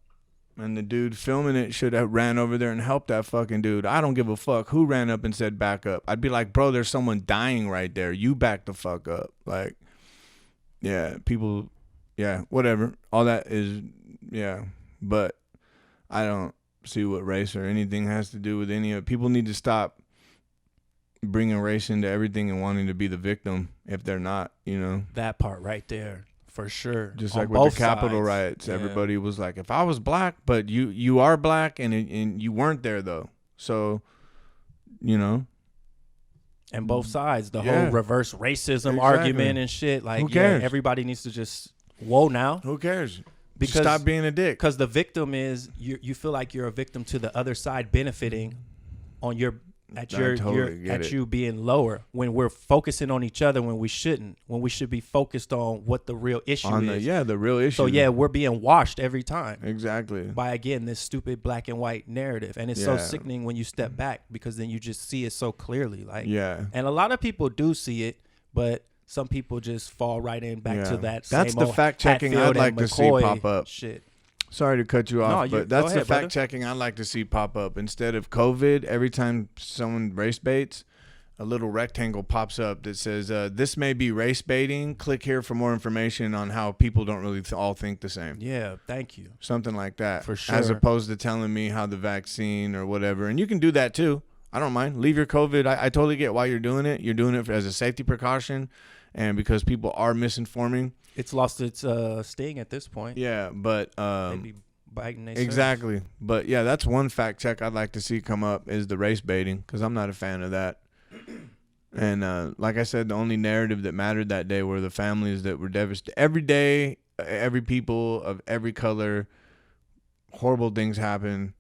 [SPEAKER 2] And the dude filming it should have ran over there and helped that fucking dude. I don't give a fuck who ran up and said back up. I'd be like, bro, there's someone dying right there. You back the fuck up. Like, yeah, people, yeah, whatever. All that is, yeah. But I don't see what race or anything has to do with any of it. People need to stop bringing race into everything and wanting to be the victim if they're not,
[SPEAKER 3] That part right there, for sure.
[SPEAKER 2] Just like with the Capitol riots,
[SPEAKER 3] yeah.
[SPEAKER 2] Everybody was like, if I was black, but you are black and you weren't there though. So,
[SPEAKER 3] And both sides, the whole reverse racism argument and shit. Like,
[SPEAKER 2] who cares?
[SPEAKER 3] Everybody needs to just, whoa now.
[SPEAKER 2] Who cares?
[SPEAKER 3] Because
[SPEAKER 2] just stop being a dick.
[SPEAKER 3] Because the victim is, you feel like you're a victim to the other side benefiting on you being lower, when we're focusing on each other when we shouldn't, when we should be focused on what the real issue is.
[SPEAKER 2] The real issue.
[SPEAKER 3] So we're being washed every time.
[SPEAKER 2] Exactly.
[SPEAKER 3] By, again, this stupid black and white narrative. And it's so sickening when you step back, because then you just see it so clearly. And a lot of people do see it, but some people just fall right in back to that.
[SPEAKER 2] That's the fact checking I'd like to see pop up.
[SPEAKER 3] Shit.
[SPEAKER 2] Sorry to cut you off, but that's the fact
[SPEAKER 3] brother.
[SPEAKER 2] checking I'd like to see pop up. Instead of COVID, every time someone race baits, a little rectangle pops up that says, this may be race baiting. Click here for more information on how people don't really all think the same.
[SPEAKER 3] Yeah, thank you.
[SPEAKER 2] Something like that.
[SPEAKER 3] For sure.
[SPEAKER 2] As opposed to telling me how the vaccine or whatever. And you can do that too. I don't mind. Leave your COVID. I totally get why you're doing it. You're doing it as a safety precaution and because people are misinforming.
[SPEAKER 3] It's lost its sting at this point.
[SPEAKER 2] Yeah, but
[SPEAKER 3] maybe biting their
[SPEAKER 2] exactly.
[SPEAKER 3] serves.
[SPEAKER 2] But yeah, that's one fact check I'd like to see come up is the race baiting, because I'm not a fan of that. And like I said, the only narrative that mattered that day were the families that were devastated. Every day, every people of every color, horrible things happen.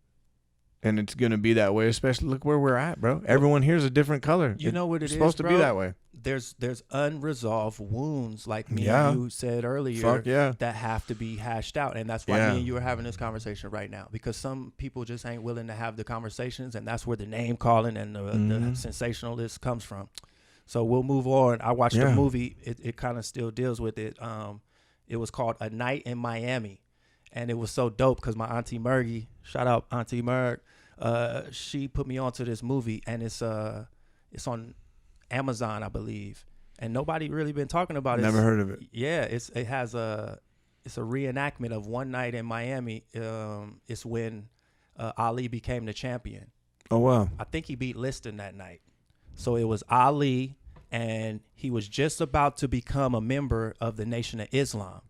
[SPEAKER 2] And it's going to be that way, especially look where we're at, bro. Everyone here's a different color.
[SPEAKER 3] You know what it's
[SPEAKER 2] supposed to be that way.
[SPEAKER 3] There's unresolved wounds, like me and you said earlier, that have to be hashed out. And that's why me and you are having this conversation right now, because some people just ain't willing to have the conversations, and that's where the name calling and the sensationalist comes from. So we'll move on. I watched a movie. It kind of still deals with it. It was called A Night in Miami. And it was so dope because my auntie Mergy, shout out Auntie Merg, she put me onto this movie, and it's on Amazon, I believe, and nobody really been talking about it.
[SPEAKER 2] Never heard of it.
[SPEAKER 3] Yeah, it's a reenactment of One Night in Miami. It's when Ali became the champion.
[SPEAKER 2] Oh, wow.
[SPEAKER 3] I think he beat Liston that night. So it was Ali, and he was just about to become a member of the Nation of Islam.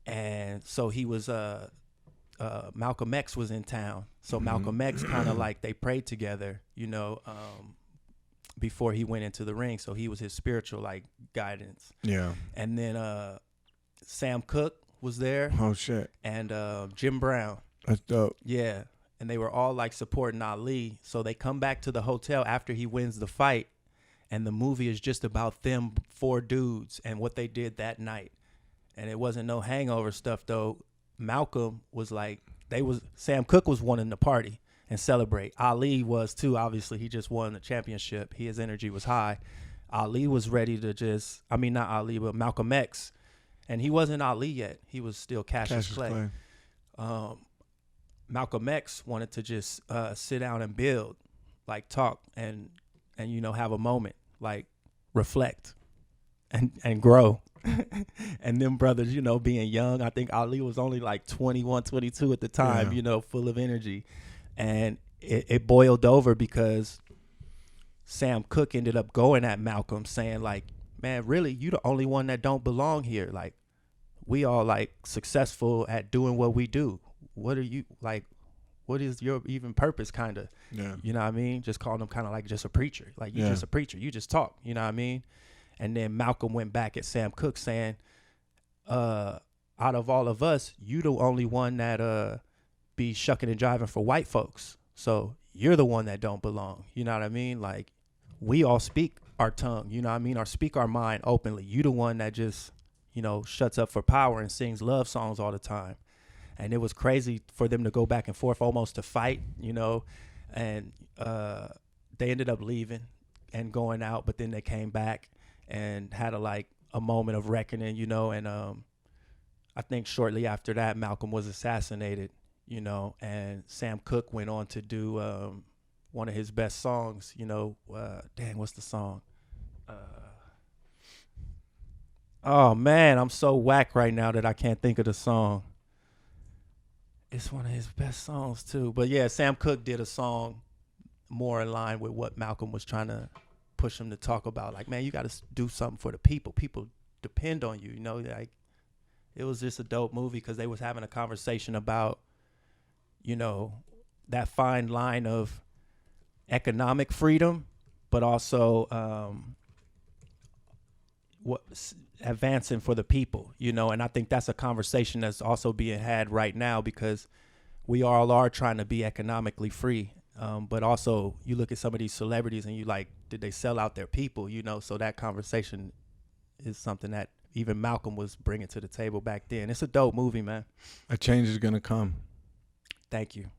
[SPEAKER 3] And so he was Malcolm X was in town. So Malcolm X kind of like they prayed together, before he went into the ring. So he was his spiritual like guidance.
[SPEAKER 2] Yeah.
[SPEAKER 3] And then Sam Cooke was there.
[SPEAKER 2] Oh, shit.
[SPEAKER 3] And Jim Brown.
[SPEAKER 2] That's dope.
[SPEAKER 3] Yeah. And they were all like supporting Ali. So they come back to the hotel after he wins the fight. And the movie is just about them 4 dudes and what they did that night. And it wasn't no hangover stuff though. Malcolm was like, Sam Cooke was wanting to party and celebrate. Ali was too, obviously. He just won the championship. His energy was high. Ali was ready to not Ali, but Malcolm X. And he wasn't Ali yet. He was still Cassius Clay. Malcolm X wanted to just sit down and build, like talk and have a moment, like reflect and grow. And them brothers, being young, I think Ali was only like 21, 22 at the time, full of energy. And it boiled over because Sam Cooke ended up going at Malcolm saying like, man, really, you the only one that don't belong here. Like, we all like successful at doing what we do. What are you like? What is your even purpose? Kind of, you know what I mean? Just calling him kind of like just a preacher. Like, you just a preacher. You just talk, you know what I mean? And then Malcolm went back at Sam Cooke saying, out of all of us, you the only one that be shucking and jiving for white folks. So you're the one that don't belong. You know what I mean? Like, we all speak our tongue, you know what I mean? Or speak our mind openly. You the one that just, shuts up for power and sings love songs all the time. And it was crazy for them to go back and forth almost to fight, and they ended up leaving and going out, but then they came back and had a moment of reckoning, and I think shortly after that, Malcolm was assassinated, and Sam Cooke went on to do one of his best songs, what's the song? Oh, man, I'm so whack right now that I can't think of the song. It's one of his best songs, too. But, yeah, Sam Cooke did a song more in line with what Malcolm was trying to push him to talk about. Like, man, you got to do something for the people. People depend on you, like it was just a dope movie because they was having a conversation about, that fine line of economic freedom, but also advancing for the people, and I think that's a conversation that's also being had right now because we all are trying to be economically free. But also you look at some of these celebrities and you like, did they sell out their people? So that conversation is something that even Malcolm was bringing to the table back then. It's a dope movie, man.
[SPEAKER 2] A change is going to come.
[SPEAKER 3] Thank you.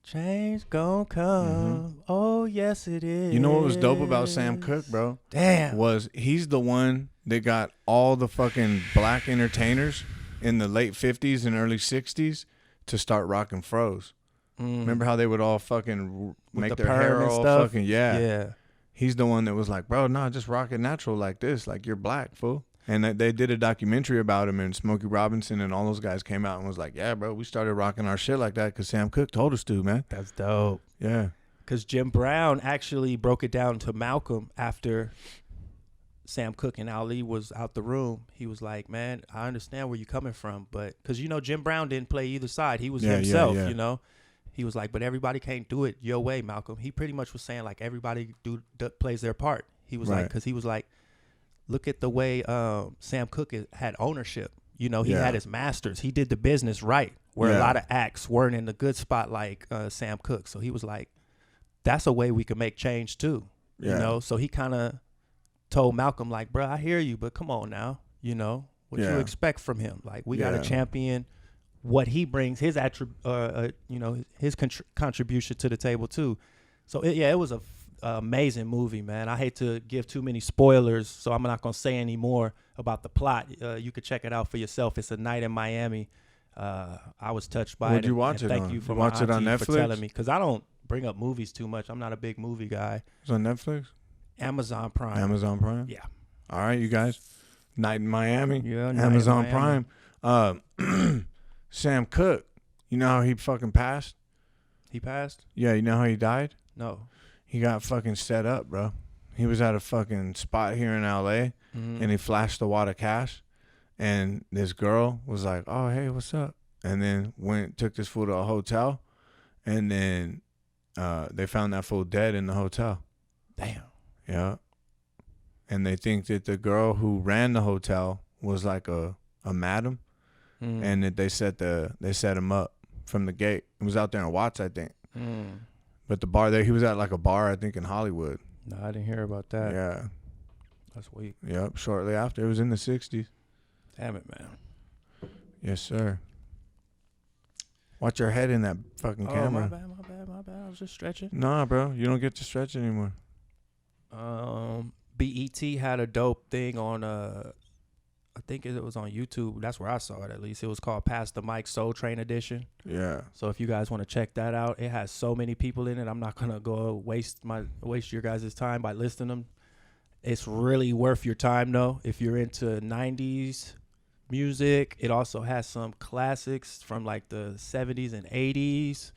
[SPEAKER 3] Change gonna come. Oh, yes, it is.
[SPEAKER 2] You know what was dope about Sam Cooke, bro?
[SPEAKER 3] Damn.
[SPEAKER 2] Was he's the one that got all the fucking black entertainers in the late 50s and early 60s to start rocking fros. Remember how they would all fucking make their hair all stuff? Fucking, yeah. He's the one that was like, bro, nah, just rock it natural like this. Like, you're black, fool. And they did a documentary about him, and Smokey Robinson and all those guys came out and was like, yeah, bro, we started rocking our shit like that because Sam Cooke told us to, man.
[SPEAKER 3] That's dope.
[SPEAKER 2] Yeah.
[SPEAKER 3] Because Jim Brown actually broke it down to Malcolm after Sam Cooke and Ali was out the room. He was like, man, I understand where you're coming from. But because, Jim Brown didn't play either side. He was himself, He was like, but everybody can't do it your way, Malcolm. He pretty much was saying, like, everybody plays their part. He was like, because he was like, look at the way Sam Cooke had ownership. He had his masters. He did the business right, where a lot of acts weren't in the good spot like Sam Cooke. So he was like, that's a way we can make change too. So he kind of told Malcolm, like, bro, I hear you, but come on now. What you expect from him? Like, we got to champion what he brings, his his contribution to the table too. So it was a amazing movie, man. I hate to give too many spoilers, so I'm not gonna say any more about the plot. You could check it out for yourself. It's A Night in Miami. I was touched by it.
[SPEAKER 2] Would you watch it?
[SPEAKER 3] Thank you for
[SPEAKER 2] watch it on Netflix?
[SPEAKER 3] For telling me, because I don't bring up movies too much. I'm not a big movie guy.
[SPEAKER 2] It's on Netflix.
[SPEAKER 3] Amazon Prime.
[SPEAKER 2] Amazon Prime.
[SPEAKER 3] Yeah.
[SPEAKER 2] All right, you guys. Night in Miami.
[SPEAKER 3] Yeah.
[SPEAKER 2] Amazon Prime. Sam Cooke. You know how he fucking passed?
[SPEAKER 3] He passed?
[SPEAKER 2] Yeah, you know how he died?
[SPEAKER 3] No.
[SPEAKER 2] He got fucking set up, bro. He was at a fucking spot here in LA, and he flashed a wad of cash, and this girl was like, "Oh, hey, what's up?" And then took this fool to a hotel, and then they found that fool dead in the hotel.
[SPEAKER 3] Damn.
[SPEAKER 2] Yeah. And they think that the girl who ran the hotel was like a madam, and that they set him up from the gate. It was out there in Watts, I think. But the bar there, he was at like a bar, I think, in Hollywood.
[SPEAKER 3] No, I didn't hear about that.
[SPEAKER 2] Yeah.
[SPEAKER 3] That's weak.
[SPEAKER 2] Yep. Shortly after, it was in the 60s.
[SPEAKER 3] Damn it, man.
[SPEAKER 2] Yes, sir. Watch your head in that fucking camera.
[SPEAKER 3] My bad. I was just stretching.
[SPEAKER 2] Nah, bro, you don't get to stretch anymore.
[SPEAKER 3] BET had a dope thing on I think it was on YouTube. That's where I saw it, at least. It was called Pass the Mic Soul Train Edition.
[SPEAKER 2] Yeah.
[SPEAKER 3] So if you guys want to check that out, it has so many people in it. I'm not gonna go waste your guys' time by listing them. It's really worth your time though. If you're into 90s music, it also has some classics from like the 70s and 80s.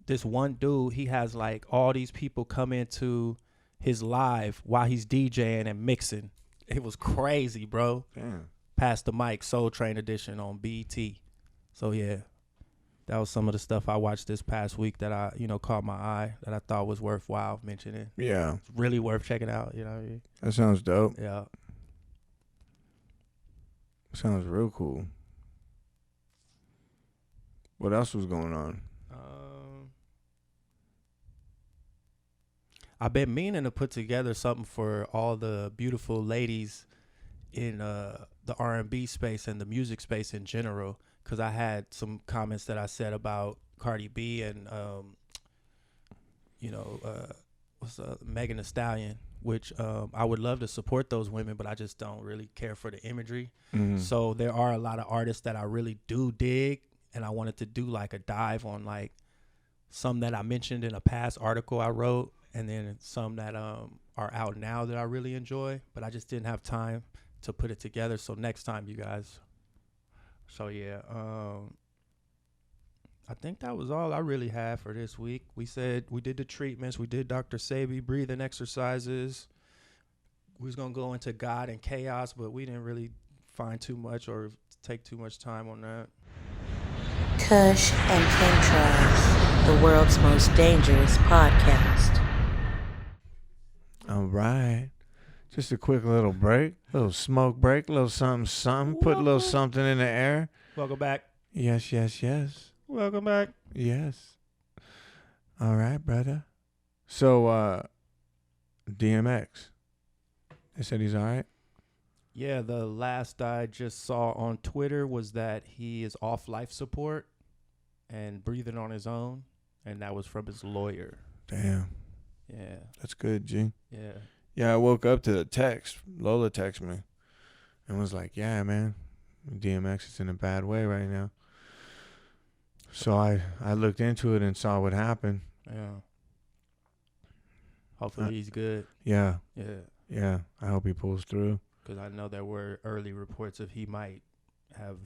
[SPEAKER 3] This one dude, he has like all these people come into his live while he's DJing and mixing. It was crazy, bro.
[SPEAKER 2] Damn.
[SPEAKER 3] Pass the Mic Soul Train Edition on BET. So yeah, that was some of the stuff I watched this past week that I, caught my eye, that I thought was worthwhile mentioning.
[SPEAKER 2] Yeah.
[SPEAKER 3] It's really worth checking out, you know what I mean?
[SPEAKER 2] That sounds dope.
[SPEAKER 3] Yeah.
[SPEAKER 2] Sounds real cool. What else was going on?
[SPEAKER 3] I've been meaning to put together something for all the beautiful ladies in the R&B space and the music space in general, because I had some comments that I said about Cardi B and Megan Thee Stallion, which I would love to support those women, but I just don't really care for the imagery. So there are a lot of artists that I really do dig, and I wanted to do like a dive on like some that I mentioned in a past article I wrote, and then some that are out now that I really enjoy, but I just didn't have time to put it together. So next time, you guys. So yeah, I think that was all I really had for this week. We said we did the treatments, we did Dr. Sebi breathing exercises. We was gonna go into God and chaos, but we didn't really find too much or take too much time on that.
[SPEAKER 1] Kush and Chemtrails, the world's most dangerous podcast.
[SPEAKER 2] All right. Just a quick little break, little smoke break, little something. Put a little something in the air.
[SPEAKER 3] Welcome back.
[SPEAKER 2] Yes.
[SPEAKER 3] Welcome back.
[SPEAKER 2] Yes. All right, brother. So, DMX. They said he's all right.
[SPEAKER 3] Yeah, the last I just saw on Twitter was that he is off life support and breathing on his own, and that was from his lawyer.
[SPEAKER 2] Damn.
[SPEAKER 3] Yeah.
[SPEAKER 2] That's good, G.
[SPEAKER 3] Yeah.
[SPEAKER 2] Yeah, I woke up to the text. Lola texted me and was like, yeah, man, DMX is in a bad way right now. So I looked into it and saw what happened.
[SPEAKER 3] Yeah. Hopefully he's good.
[SPEAKER 2] Yeah.
[SPEAKER 3] Yeah.
[SPEAKER 2] Yeah. I hope he pulls through.
[SPEAKER 3] Because I know there were early reports of he might have,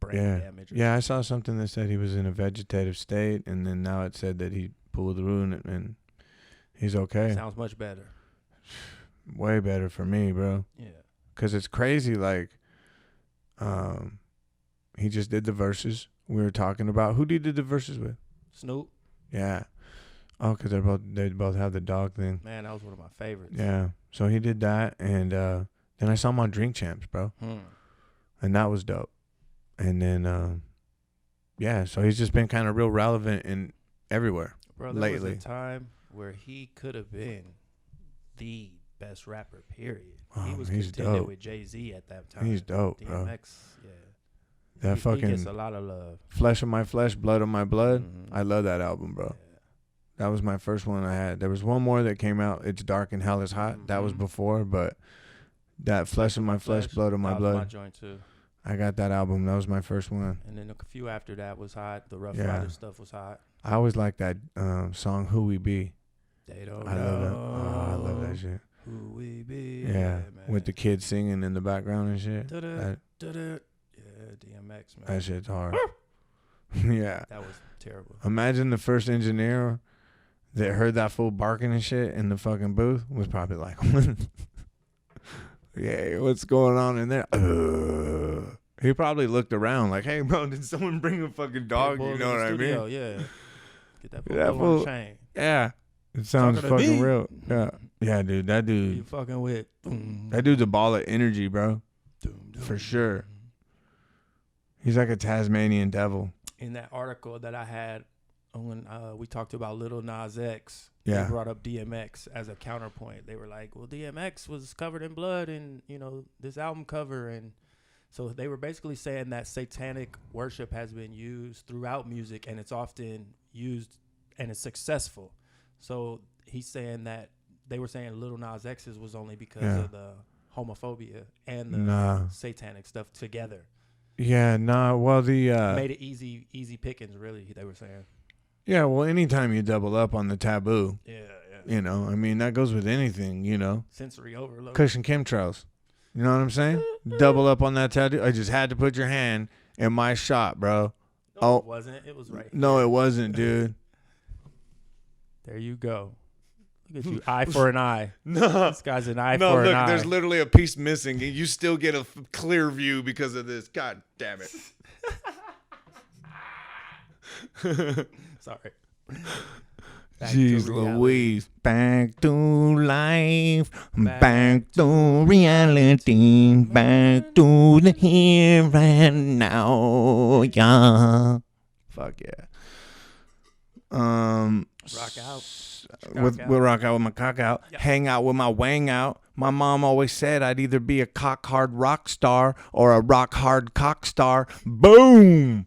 [SPEAKER 3] brain damage.
[SPEAKER 2] Yeah, I saw something that said he was in a vegetative state, and then now it said that he pulled through and he's okay.
[SPEAKER 3] Sounds much better.
[SPEAKER 2] Way better for me, bro.
[SPEAKER 3] Yeah.
[SPEAKER 2] Because it's crazy, like, he just did the verses we were talking about. Who did the verses with?
[SPEAKER 3] Snoop.
[SPEAKER 2] Yeah. Oh, because they both have the dog thing.
[SPEAKER 3] Man, that was one of my favorites.
[SPEAKER 2] Yeah. So he did that, and then I saw him on Drink Champs, bro. And that was dope. And then, yeah, so he's just been kind of real relevant in everywhere
[SPEAKER 3] bro, there
[SPEAKER 2] lately.
[SPEAKER 3] was a time where he could have been the best rapper, period.
[SPEAKER 2] Oh,
[SPEAKER 3] he was
[SPEAKER 2] he's
[SPEAKER 3] contending
[SPEAKER 2] dope.
[SPEAKER 3] with Jay-Z at that time.
[SPEAKER 2] He's dope,
[SPEAKER 3] DMX,
[SPEAKER 2] bro.
[SPEAKER 3] yeah.
[SPEAKER 2] That
[SPEAKER 3] he
[SPEAKER 2] fucking
[SPEAKER 3] gets a lot of love.
[SPEAKER 2] Flesh of My Flesh, Blood of My Blood. I love that album, bro.
[SPEAKER 3] Yeah.
[SPEAKER 2] That was my first one I had. There was one more that came out. It's Dark and Hell is Hot. That was before, but that Flesh of My Flesh, Blood of My Blood.
[SPEAKER 3] My joint too.
[SPEAKER 2] I got that album. That was my first one.
[SPEAKER 3] And then a few after that was hot. The Rough
[SPEAKER 2] Yeah.
[SPEAKER 3] Rider stuff was hot.
[SPEAKER 2] I always liked that song Who We Be.
[SPEAKER 3] They don't
[SPEAKER 2] I
[SPEAKER 3] know.
[SPEAKER 2] love that. Oh, I love that shit.
[SPEAKER 3] Who we be.
[SPEAKER 2] Yeah,
[SPEAKER 3] man.
[SPEAKER 2] with the kids singing in the background and shit.
[SPEAKER 3] Da-da, da-da. Yeah, DMX, man.
[SPEAKER 2] That shit's hard. Yeah.
[SPEAKER 3] That was terrible.
[SPEAKER 2] Imagine the first engineer that heard that fool barking and shit in the fucking booth was probably like, yeah, what's going on in there? He probably looked around like, hey, bro, did someone bring a fucking dog? You know what I mean?
[SPEAKER 3] Yeah. Get that
[SPEAKER 2] That
[SPEAKER 3] fool on
[SPEAKER 2] fool-
[SPEAKER 3] the chain.
[SPEAKER 2] Yeah. It sounds
[SPEAKER 3] Talking to
[SPEAKER 2] fucking
[SPEAKER 3] me?
[SPEAKER 2] real. Yeah. Yeah, dude. That
[SPEAKER 3] You
[SPEAKER 2] dude.
[SPEAKER 3] fucking with.
[SPEAKER 2] That dude's a ball of energy, bro. For sure. He's like a Tasmanian devil.
[SPEAKER 3] In that article that I had when we talked about Lil Nas X,
[SPEAKER 2] Yeah.
[SPEAKER 3] they brought up DMX as a counterpoint. They were like, well, DMX was covered in blood in, this album cover. And so they were basically saying that satanic worship has been used throughout music, and it's often used and it's successful. So he's saying that they were saying Lil Nas X's was only because of the homophobia and the satanic stuff together.
[SPEAKER 2] Yeah, nah. Well, the
[SPEAKER 3] Made it easy pickings, really, they were saying.
[SPEAKER 2] yeah. Well, anytime you double up on the taboo,
[SPEAKER 3] Yeah.
[SPEAKER 2] I mean, that goes with anything,
[SPEAKER 3] Sensory overload.
[SPEAKER 2] Kush and Chemtrails. You know what I'm saying? Double up on that tattoo. I just had to put your hand in my shot, bro.
[SPEAKER 3] No, it wasn't. It was right.
[SPEAKER 2] No, it wasn't, dude.
[SPEAKER 3] There you go. Look at you, eye for an eye.
[SPEAKER 2] No.
[SPEAKER 3] This guy's an eye
[SPEAKER 2] No,
[SPEAKER 3] for
[SPEAKER 2] look,
[SPEAKER 3] an eye.
[SPEAKER 2] there's literally a piece missing, and you still get a clear view because of this. God damn it.
[SPEAKER 3] Sorry. Back to
[SPEAKER 2] Jeez
[SPEAKER 3] reality.
[SPEAKER 2] Louise. Back to life. Back to reality. Back to the here and now. Yeah. Fuck yeah.
[SPEAKER 3] Rock out.
[SPEAKER 2] We'll rock out with my cock out.
[SPEAKER 3] Yep.
[SPEAKER 2] Hang out with my wang out. My mom always said I'd either be a cock hard rock star or a rock hard cock star. Boom.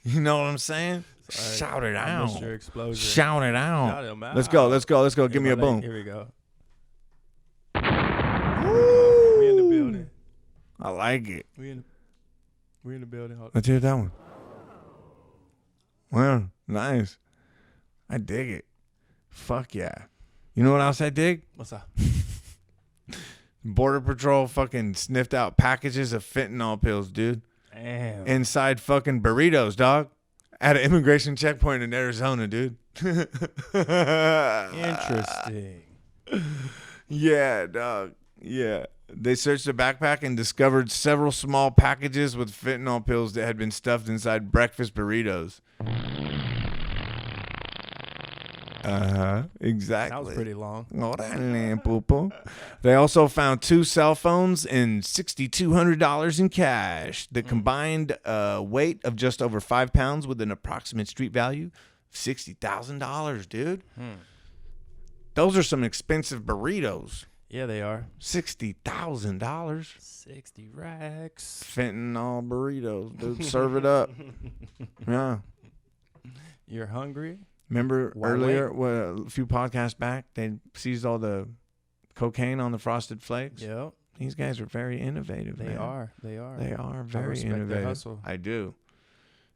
[SPEAKER 2] You know what I'm saying?
[SPEAKER 3] Sorry.
[SPEAKER 2] Shout it
[SPEAKER 3] I
[SPEAKER 2] out.
[SPEAKER 3] missed your explosion.
[SPEAKER 2] Shout it out.
[SPEAKER 3] Shout 'em out.
[SPEAKER 2] Let's go. Give me a boom.
[SPEAKER 3] Here we go. We in the building.
[SPEAKER 2] I like it.
[SPEAKER 3] We in the building. Hold on.
[SPEAKER 2] Let's hear that one. Well, nice. I dig it. Fuck yeah. You know what else I dig?
[SPEAKER 3] What's up?
[SPEAKER 2] Border Patrol fucking sniffed out packages of fentanyl pills, dude.
[SPEAKER 3] Damn.
[SPEAKER 2] Inside fucking burritos, dog. At an immigration checkpoint in Arizona, dude.
[SPEAKER 3] Interesting.
[SPEAKER 2] Yeah, dog. Yeah. They searched the backpack and discovered several small packages with fentanyl pills that had been stuffed inside breakfast burritos. Exactly.
[SPEAKER 3] That was pretty long.
[SPEAKER 2] Órale, pupo. They also found 2 cell phones and $6,200 in cash. The combined weight of just over 5 pounds with an approximate street value of $60,000, dude. Those are some expensive burritos.
[SPEAKER 3] Yeah, they are.
[SPEAKER 2] $60,000.
[SPEAKER 3] 60 racks.
[SPEAKER 2] Fentanyl burritos, dude. Serve it up. Yeah.
[SPEAKER 3] You're hungry?
[SPEAKER 2] Remember
[SPEAKER 3] Why
[SPEAKER 2] earlier, a few podcasts back, they seized all the cocaine on the Frosted Flakes?
[SPEAKER 3] Yep.
[SPEAKER 2] These guys are very innovative,
[SPEAKER 3] They
[SPEAKER 2] man.
[SPEAKER 3] are. They are.
[SPEAKER 2] They are very
[SPEAKER 3] respect their
[SPEAKER 2] innovative.
[SPEAKER 3] hustle.
[SPEAKER 2] I do.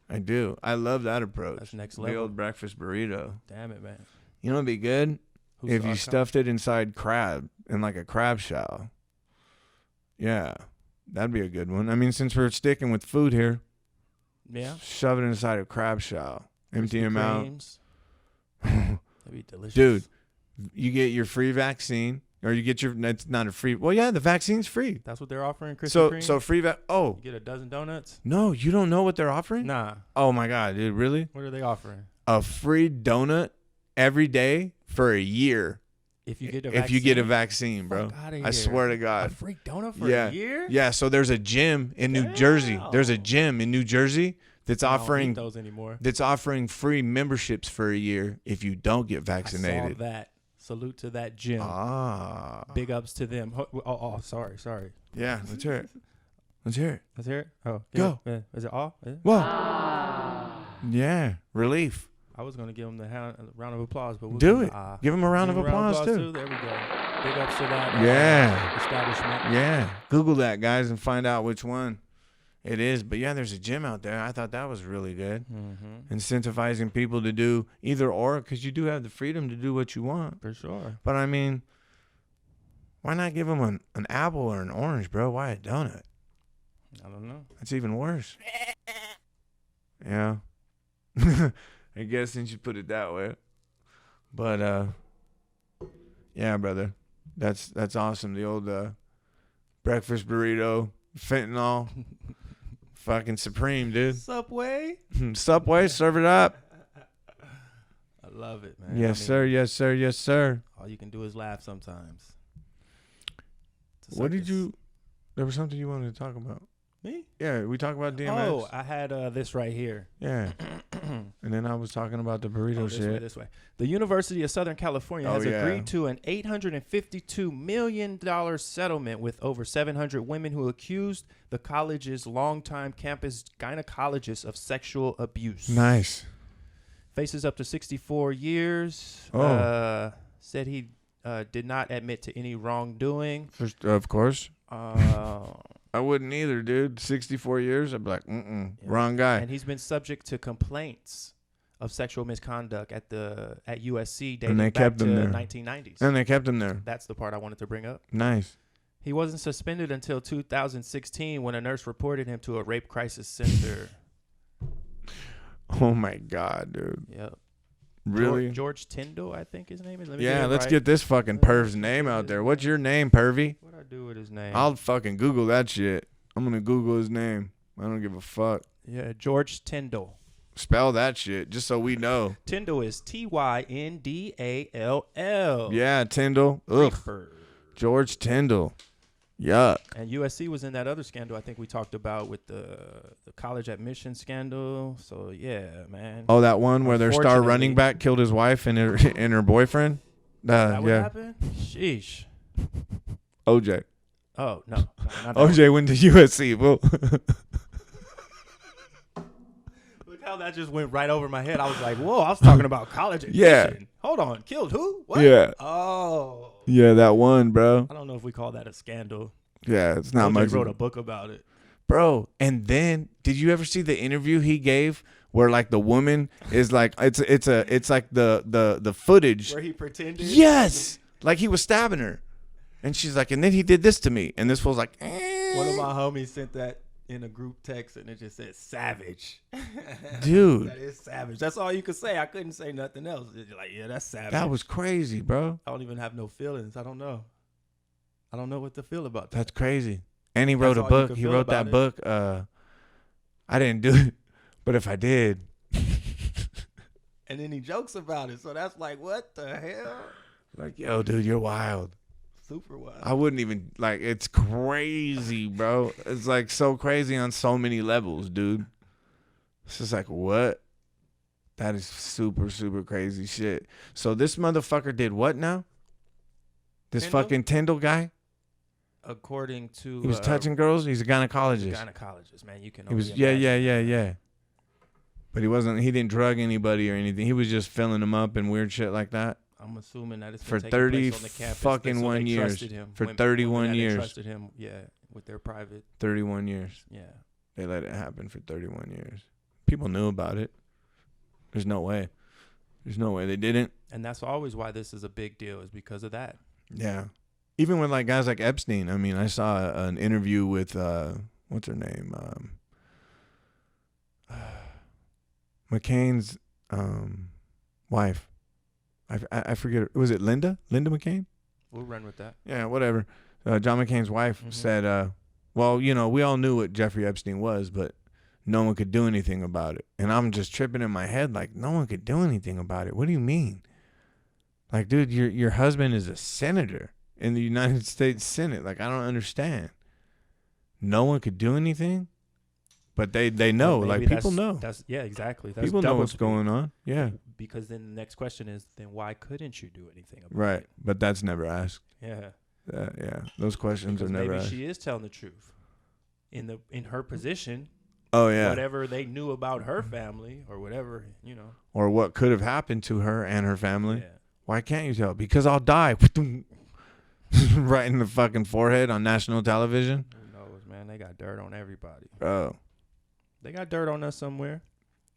[SPEAKER 2] I love that approach.
[SPEAKER 3] That's next
[SPEAKER 2] The
[SPEAKER 3] level.
[SPEAKER 2] old breakfast burrito.
[SPEAKER 3] Damn it, man.
[SPEAKER 2] You know what'd be good?
[SPEAKER 3] Who's
[SPEAKER 2] If
[SPEAKER 3] our
[SPEAKER 2] you stuffed it inside crab, in like a crab shell. Yeah. That'd be a good one. I mean, since we're sticking with food here,
[SPEAKER 3] Yeah.
[SPEAKER 2] shove it inside a crab shell. Empty
[SPEAKER 3] Krispy
[SPEAKER 2] them out.
[SPEAKER 3] Kremes. That'd be delicious.
[SPEAKER 2] Dude, you get your free vaccine, or you get your, that's not a free, well, yeah, the vaccine's free.
[SPEAKER 3] That's what they're offering, Krispy
[SPEAKER 2] So
[SPEAKER 3] Kreme?
[SPEAKER 2] free
[SPEAKER 3] You get a dozen donuts?
[SPEAKER 2] no, you don't know what they're offering?
[SPEAKER 3] Nah.
[SPEAKER 2] Oh my God, dude, really?
[SPEAKER 3] What are they offering?
[SPEAKER 2] A free donut every day for a year.
[SPEAKER 3] If you get a
[SPEAKER 2] If you get a vaccine, bro.
[SPEAKER 3] Fuck outta
[SPEAKER 2] I
[SPEAKER 3] here.
[SPEAKER 2] swear to
[SPEAKER 3] A
[SPEAKER 2] God.
[SPEAKER 3] free donut for
[SPEAKER 2] Yeah.
[SPEAKER 3] a year?
[SPEAKER 2] Yeah, so there's a gym in New Jersey. There's a gym in New Jersey that's
[SPEAKER 3] I don't
[SPEAKER 2] offering
[SPEAKER 3] need those anymore.
[SPEAKER 2] free memberships for a year if you don't get
[SPEAKER 3] I
[SPEAKER 2] vaccinated.
[SPEAKER 3] saw that. Salute to that gym.
[SPEAKER 2] Ah.
[SPEAKER 3] Big ups to them. Sorry.
[SPEAKER 2] Yeah, let's hear it. Let's hear it.
[SPEAKER 3] Let's hear it. Oh,
[SPEAKER 2] Go.
[SPEAKER 3] Is it all? Yeah.
[SPEAKER 2] Whoa. Yeah, relief.
[SPEAKER 3] I was gonna give them the round of applause, but we'll
[SPEAKER 2] Do
[SPEAKER 3] give
[SPEAKER 2] it.
[SPEAKER 3] them,
[SPEAKER 2] Give him a round of
[SPEAKER 3] give 'em
[SPEAKER 2] applause, too.
[SPEAKER 3] There we go. Big ups to that
[SPEAKER 2] Yeah.
[SPEAKER 3] establishment.
[SPEAKER 2] Yeah. Google that, guys, and find out which one it is. But yeah, there's a gym out there. I thought that was really good.
[SPEAKER 3] Mm-hmm.
[SPEAKER 2] Incentivizing people to do either or, because you do have the freedom to do what you want.
[SPEAKER 3] For sure.
[SPEAKER 2] But I mean, why not give them an apple or an orange, bro? Why a donut?
[SPEAKER 3] I don't know.
[SPEAKER 2] That's even worse. Yeah. I guess since you put it that way. But yeah, brother. That's awesome. The old breakfast burrito, fentanyl, fucking supreme, dude.
[SPEAKER 3] Subway.
[SPEAKER 2] Subway, serve it up.
[SPEAKER 3] I love it, man.
[SPEAKER 2] Yes, sir. Yes, sir. Yes, sir.
[SPEAKER 3] All you can do is laugh sometimes.
[SPEAKER 2] What did you? There was something you wanted to talk about.
[SPEAKER 3] Me?
[SPEAKER 2] Yeah, we talked about DMX.
[SPEAKER 3] Oh, I had this right here.
[SPEAKER 2] Yeah. And then I was talking about the burrito shit.
[SPEAKER 3] This way. The University of Southern California has agreed to an $852 million settlement with over 700 women who accused the college's longtime campus gynecologist of sexual abuse.
[SPEAKER 2] Nice.
[SPEAKER 3] Faces up to 64 years.
[SPEAKER 2] Oh.
[SPEAKER 3] Said he did not admit to any wrongdoing.
[SPEAKER 2] Of course. I wouldn't either, dude. 64 years, I'd be like, wrong guy.
[SPEAKER 3] And he's been subject to complaints of sexual misconduct at USC dating
[SPEAKER 2] they
[SPEAKER 3] back
[SPEAKER 2] kept
[SPEAKER 3] to
[SPEAKER 2] him there.
[SPEAKER 3] 1990s.
[SPEAKER 2] And they kept him there.
[SPEAKER 3] That's the part I wanted to bring up.
[SPEAKER 2] Nice.
[SPEAKER 3] He wasn't suspended until 2016 when a nurse reported him to a rape crisis center.
[SPEAKER 2] Oh, my God, dude.
[SPEAKER 3] Yep.
[SPEAKER 2] Really?
[SPEAKER 3] George Tyndall, I think his name is.
[SPEAKER 2] Let's get this fucking perv's name out there. What's your name, pervy?
[SPEAKER 3] What'd I do with his name?
[SPEAKER 2] I'll fucking Google that shit. I'm going to Google his name. I don't give a fuck.
[SPEAKER 3] Yeah, George Tyndall.
[SPEAKER 2] Spell that shit just so we know.
[SPEAKER 3] Tyndall is Tyndall.
[SPEAKER 2] Yeah, Tyndall. Ugh. George Tyndall. Yuck.
[SPEAKER 3] And USC was in that other scandal I think we talked about with the college admission scandal. So, yeah, man.
[SPEAKER 2] Oh, that one where their star running back killed his wife and her boyfriend?
[SPEAKER 3] That what happened? Sheesh.
[SPEAKER 2] OJ.
[SPEAKER 3] Oh, no. Not
[SPEAKER 2] OJ went to USC. Well.
[SPEAKER 3] Look how that just went right over my head. I was like, whoa, I was talking about college admission.
[SPEAKER 2] Yeah.
[SPEAKER 3] Hold on. Killed who? What?
[SPEAKER 2] Yeah.
[SPEAKER 3] Oh.
[SPEAKER 2] Yeah, that one, bro.
[SPEAKER 3] I don't know if we call that a scandal.
[SPEAKER 2] Yeah, it's not
[SPEAKER 3] OJ
[SPEAKER 2] much.
[SPEAKER 3] wrote a book about it.
[SPEAKER 2] Bro, and then did you ever see the interview he gave where like the woman is like it's like the footage
[SPEAKER 3] where he pretended?
[SPEAKER 2] Yes. Like he was stabbing her. And she's like, and then he did this to me. And this fool's like,
[SPEAKER 3] One of my homies sent that in a group text and it just said savage.
[SPEAKER 2] Dude.
[SPEAKER 3] That is savage. That's all you could say. I couldn't say nothing else. It's like, yeah, that's savage.
[SPEAKER 2] That was crazy, bro.
[SPEAKER 3] I don't even have no feelings. I don't know what to feel about that.
[SPEAKER 2] That's crazy. And he wrote a book. He wrote that book. I didn't do it, but if I did.
[SPEAKER 3] And then he jokes about it. So that's like, what the hell?
[SPEAKER 2] Like, yo, dude, you're wild.
[SPEAKER 3] Super wild.
[SPEAKER 2] I wouldn't even, like, it's crazy, bro. It's, like, so crazy on so many levels, dude. It's just like, what? That is super, super crazy shit. So this motherfucker did what now? This
[SPEAKER 3] Tyndall?
[SPEAKER 2] fucking Tyndall guy?
[SPEAKER 3] According to...
[SPEAKER 2] He was touching girls? He's a gynecologist.
[SPEAKER 3] He's a gynecologist, man. You can
[SPEAKER 2] He was,
[SPEAKER 3] only imagine.
[SPEAKER 2] yeah. But he didn't drug anybody or anything. He was just filling them up and weird shit like that.
[SPEAKER 3] I'm assuming that it's
[SPEAKER 2] for
[SPEAKER 3] been taking
[SPEAKER 2] 30
[SPEAKER 3] place on the campus.
[SPEAKER 2] fucking
[SPEAKER 3] So
[SPEAKER 2] 1
[SPEAKER 3] they
[SPEAKER 2] years.
[SPEAKER 3] trusted him.
[SPEAKER 2] For
[SPEAKER 3] Women
[SPEAKER 2] 31
[SPEAKER 3] that
[SPEAKER 2] years.
[SPEAKER 3] They trusted him, yeah, with their private.
[SPEAKER 2] 31 years.
[SPEAKER 3] Yeah.
[SPEAKER 2] They let it happen for 31 years. People knew about it. There's no way. There's no way they didn't.
[SPEAKER 3] And that's always why this is a big deal, is because of that.
[SPEAKER 2] Yeah. Even with like guys like Epstein. I mean, I saw an interview with what's her name? McCain's wife. I forget her. Was it Linda? Linda McCain?
[SPEAKER 3] We'll run with that.
[SPEAKER 2] Yeah, whatever. John McCain's wife said, well, you know, we all knew what Jeffrey Epstein was, but no one could do anything about it. And I'm just tripping in my head like, no one could do anything about it. What do you mean? Like, dude, your husband is a senator in the United States Senate. Like, I don't understand. No one could do anything? But they know.
[SPEAKER 3] Well,
[SPEAKER 2] like, people know.
[SPEAKER 3] Yeah, exactly. That's
[SPEAKER 2] people know what's going on. Yeah.
[SPEAKER 3] Because then the next question is, then why couldn't you do anything about it?
[SPEAKER 2] Right. But that's never asked.
[SPEAKER 3] Yeah.
[SPEAKER 2] Yeah. Those questions
[SPEAKER 3] because
[SPEAKER 2] are never
[SPEAKER 3] maybe
[SPEAKER 2] asked.
[SPEAKER 3] she is telling the truth. In her position.
[SPEAKER 2] Oh, yeah.
[SPEAKER 3] Whatever they knew about her family or whatever, you know.
[SPEAKER 2] Or what could have happened to her and her family.
[SPEAKER 3] Yeah.
[SPEAKER 2] Why can't you tell? Because I'll die. Right in the fucking forehead on national television.
[SPEAKER 3] Who knows, man? They got dirt on everybody.
[SPEAKER 2] Oh.
[SPEAKER 3] They got dirt on us somewhere.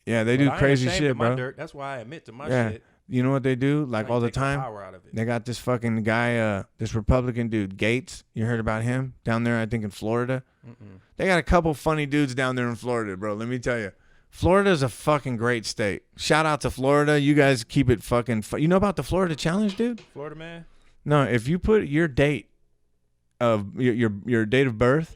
[SPEAKER 2] Yeah, they do crazy shit, bro.
[SPEAKER 3] Dirt. That's why I admit to my shit.
[SPEAKER 2] You know what they do? Like all the time?
[SPEAKER 3] Power out of it.
[SPEAKER 2] They got this fucking guy, this Republican dude, Gates. You heard about him? Down there, I think, in Florida.
[SPEAKER 3] Mm-mm.
[SPEAKER 2] They got a couple funny dudes down there in Florida, bro. Let me tell you. Florida's a fucking great state. Shout out to Florida. You guys keep it fucking you know about the Florida challenge, dude?
[SPEAKER 3] Florida man?
[SPEAKER 2] No, if you put your date of your date of birth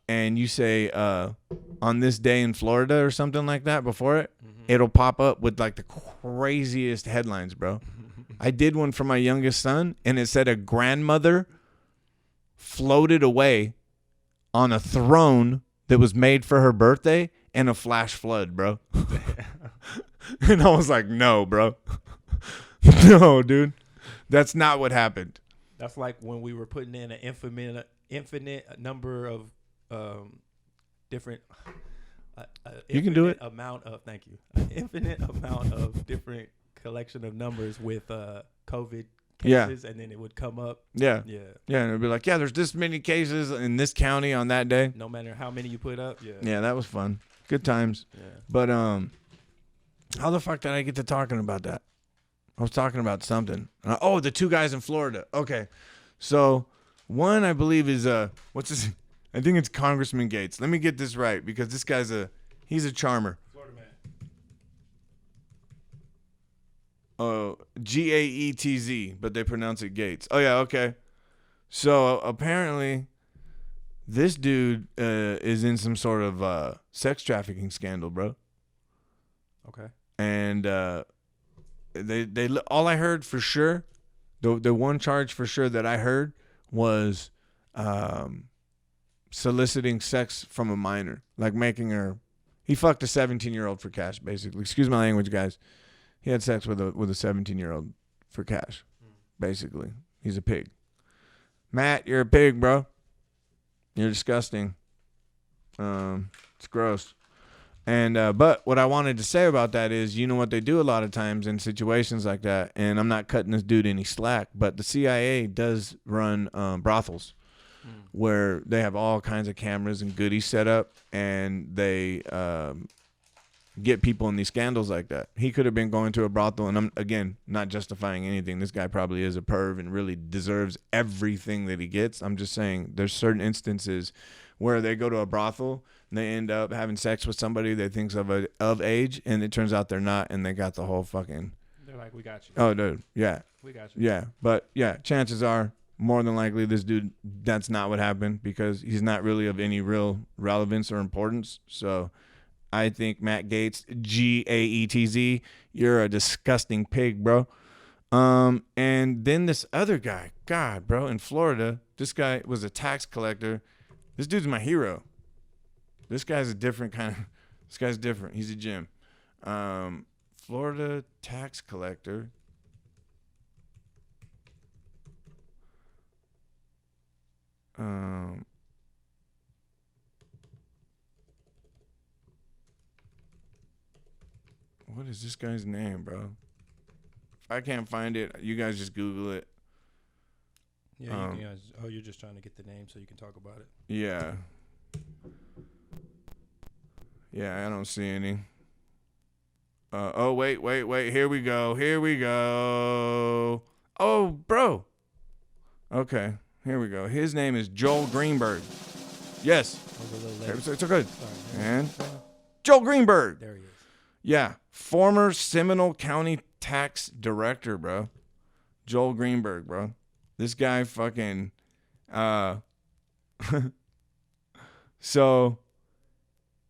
[SPEAKER 2] and you say on this day in Florida or something like that before it, it'll pop up with like the craziest headlines, bro. I did one for my youngest son and it said a grandmother floated away on a throne that was made for her birthday in a flash flood, bro. And I was like, no, bro. No, dude. That's not what happened.
[SPEAKER 3] That's like when we were putting in an infinite number of different.
[SPEAKER 2] You can do it.
[SPEAKER 3] Thank you. An infinite amount of different collection of numbers with COVID cases, and then it would come up.
[SPEAKER 2] Yeah. And it'd be like, yeah, there's this many cases in this county on that day.
[SPEAKER 3] No matter how many you put up.
[SPEAKER 2] Yeah, that was fun. Good times.
[SPEAKER 3] Yeah.
[SPEAKER 2] But how the fuck did I get to talking about that? I was talking about something. The two guys in Florida. Okay. So one I believe is what's his I think it's Congressman Gates. Let me get this right because this guy's he's a charmer.
[SPEAKER 3] Florida man.
[SPEAKER 2] Gaetz, but they pronounce it Gates. Oh yeah, okay. So apparently this dude is in some sort of sex trafficking scandal, bro.
[SPEAKER 3] Okay.
[SPEAKER 2] And they all I heard for sure, the one charge for sure that I heard was soliciting sex from a minor, like making her. He fucked a 17-year-old for cash, basically. Excuse my language, guys. He had sex with a 17-year-old for cash, basically. He's a pig. Matt, you're a pig, bro. You're disgusting. It's gross. And but what I wanted to say about that is, you know what they do a lot of times in situations like that, and I'm not cutting this dude any slack, but the CIA does run brothels where they have all kinds of cameras and goodies set up, and they get people in these scandals like that. He could have been going to a brothel, and I'm, again, not justifying anything. This guy probably is a perv and really deserves everything that he gets. I'm just saying there's certain instances where they go to a brothel and they end up having sex with somebody they think's of age, and it turns out they're not, and they got the whole fucking.
[SPEAKER 3] They're like, we got you.
[SPEAKER 2] Oh, dude, yeah.
[SPEAKER 3] We got you.
[SPEAKER 2] Yeah, but yeah, chances are more than likely this dude, that's not what happened because he's not really of any real relevance or importance. So I think Matt Gaetz, Gaetz, you're a disgusting pig, bro. And then this other guy, God, bro, in Florida, this guy was a tax collector. This dude's my hero. This guy's a different kind of. This guy's different. He's a gem. Florida tax collector. What is this guy's name, bro? If I can't find it, you guys just Google it.
[SPEAKER 3] Yeah, you're just trying to get the name so you can talk about it.
[SPEAKER 2] Yeah. Yeah, I don't see any. Wait. Here we go. Oh, bro. Okay, here we go. His name is Joel Greenburg. Yes. It's good.
[SPEAKER 3] Sorry,
[SPEAKER 2] and Joel Greenburg.
[SPEAKER 3] There he is.
[SPEAKER 2] Yeah, former Seminole County tax director, bro. Joel Greenburg, bro. This guy fucking so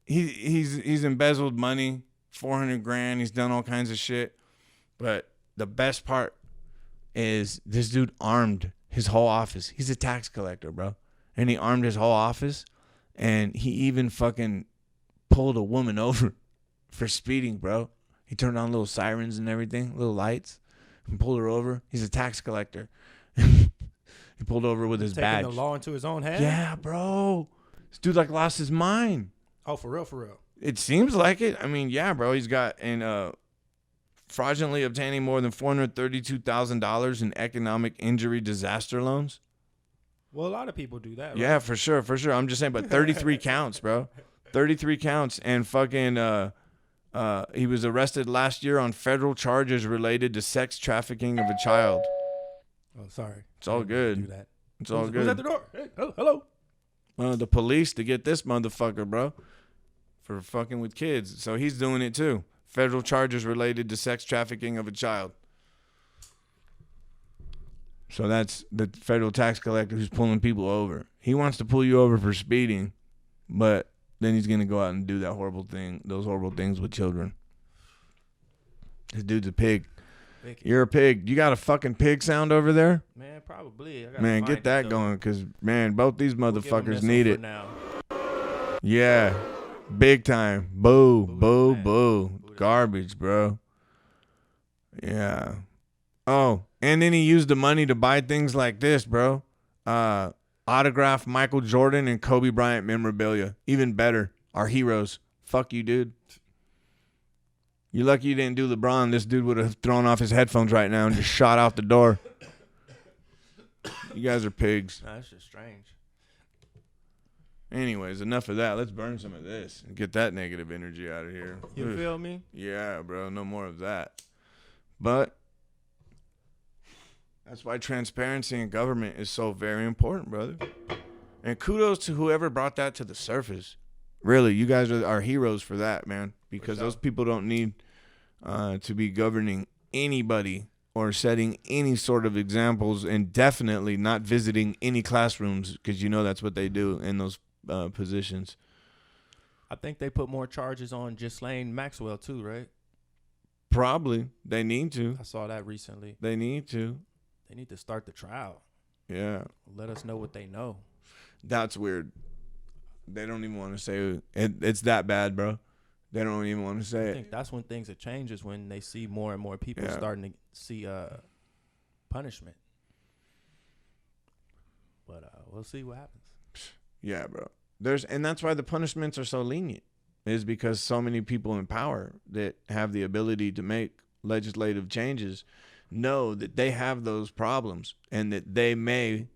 [SPEAKER 2] he's embezzled money, $400,000. He's done all kinds of shit. But the best part is this dude armed his whole office. He's a tax collector, bro. And he armed his whole office, and he even fucking pulled a woman over for speeding, bro. He turned on little sirens and everything, little lights, and pulled her over. He's a tax collector. He pulled over with his badge.
[SPEAKER 3] Taking the law into his own hands?
[SPEAKER 2] Yeah, bro. This dude like lost his mind.
[SPEAKER 3] Oh, for real?
[SPEAKER 2] It seems like it. I mean, yeah, bro. He's got fraudulently obtaining more than $432,000 in economic injury disaster loans.
[SPEAKER 3] Well, a lot of people do that, right?
[SPEAKER 2] Yeah, for sure. I'm just saying, but 33 counts, bro. 33 counts, and fucking he was arrested last year on federal charges related to sex trafficking of a child.
[SPEAKER 3] Oh, sorry.
[SPEAKER 2] It's all good.
[SPEAKER 3] Do that.
[SPEAKER 2] It's all good.
[SPEAKER 3] Who's at the door? Hey, hello.
[SPEAKER 2] The police to get this motherfucker, bro. for fucking with kids. So he's doing it too. Federal charges related to sex trafficking of a child. So that's the federal tax collector who's pulling people over. He wants to pull you over for speeding, but then he's going to go out and do that horrible thing, those horrible things with children. This dude's a pig. You're a pig. You got a fucking pig sound over there?
[SPEAKER 3] Man, probably.
[SPEAKER 2] Man, get that going, because, man, both these motherfuckers need it.
[SPEAKER 3] Now.
[SPEAKER 2] Yeah. Big time. Boo, boo, boo. Garbage, bro. Yeah. Oh, and then he used the money to buy things like this, bro. Autographed Michael Jordan and Kobe Bryant memorabilia. Even better. Our heroes. Fuck you, dude. You're lucky you didn't do LeBron. This dude would have thrown off his headphones right now and just shot out the door. You guys are pigs.
[SPEAKER 3] That's just strange.
[SPEAKER 2] Anyways, enough of that. Let's burn some of this and get that negative energy out of here.
[SPEAKER 3] You feel me?
[SPEAKER 2] Yeah, bro. No more of that. But that's why transparency in government is so very important, brother. And kudos to whoever brought that to the surface. Really, you guys are our heroes for that, man. Because those people don't need to be governing anybody or setting any sort of examples, and definitely not visiting any classrooms, because you know that's what they do in those positions.
[SPEAKER 3] I think they put more charges on Ghislaine Maxwell too, right?
[SPEAKER 2] Probably. They need to.
[SPEAKER 3] I saw that recently.
[SPEAKER 2] They need to.
[SPEAKER 3] They need to start the trial.
[SPEAKER 2] Yeah.
[SPEAKER 3] Let us know what they know.
[SPEAKER 2] That's weird. They don't even want to say it. It's that bad, bro. They don't even want to say
[SPEAKER 3] I
[SPEAKER 2] it.
[SPEAKER 3] think that's when things will change, is when they see more and more people starting to see punishment. But we'll see what happens.
[SPEAKER 2] Yeah, bro. And that's why the punishments are so lenient, is because so many people in power that have the ability to make legislative changes know that they have those problems and that they may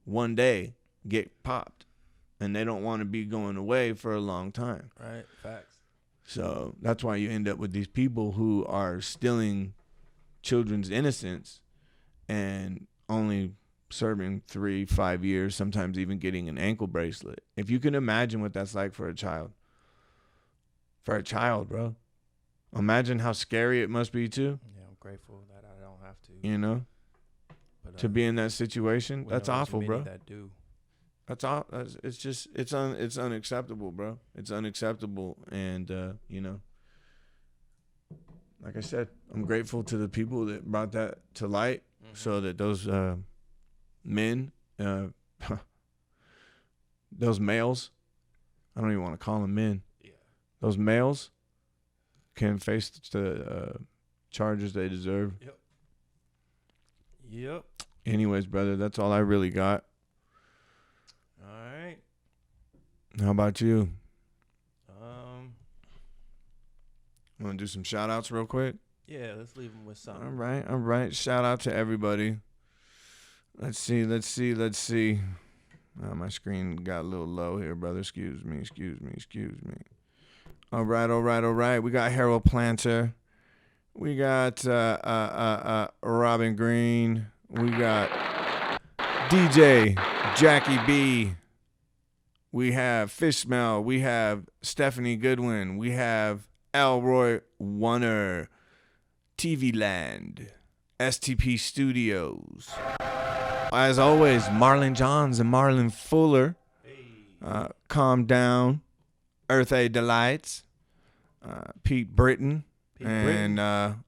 [SPEAKER 2] one day get popped, and they don't want to be going away for a long time.
[SPEAKER 3] Right. Facts.
[SPEAKER 2] So that's why you end up with these people who are stealing children's innocence and only serving 3-5 years, sometimes even getting an ankle bracelet. If you can imagine what that's like for a child. For a child, bro. Imagine how scary it must be too.
[SPEAKER 3] Yeah, I'm grateful that I don't have to.
[SPEAKER 2] You know? But, to be in that situation, that's awful, bro.
[SPEAKER 3] That do.
[SPEAKER 2] That's all. It's just it's unacceptable, bro. It's unacceptable, and you know, like I said, I'm grateful to the people that brought that to light, so that those men, those males, I don't even want to call them men. Yeah. Those males can face the charges they deserve.
[SPEAKER 3] Yep. Yep.
[SPEAKER 2] Anyways, brother, that's all I really got.
[SPEAKER 3] All right.
[SPEAKER 2] How about you? Want to do some shout outs real quick?
[SPEAKER 3] Yeah, let's leave them with something.
[SPEAKER 2] All right. Shout out to everybody. Let's see. My screen got a little low here, brother. Excuse me. All right. We got Harold Planter. We got Robin Green. We got DJ Jackie B. We have Fish Smell. We have Stephanie Goodwin. We have Elroy Warner, TV Land, STP Studios. As always, Marlon Johns and Marlon Fuller. Calm Down, Earth A Delights, Pete Britton. And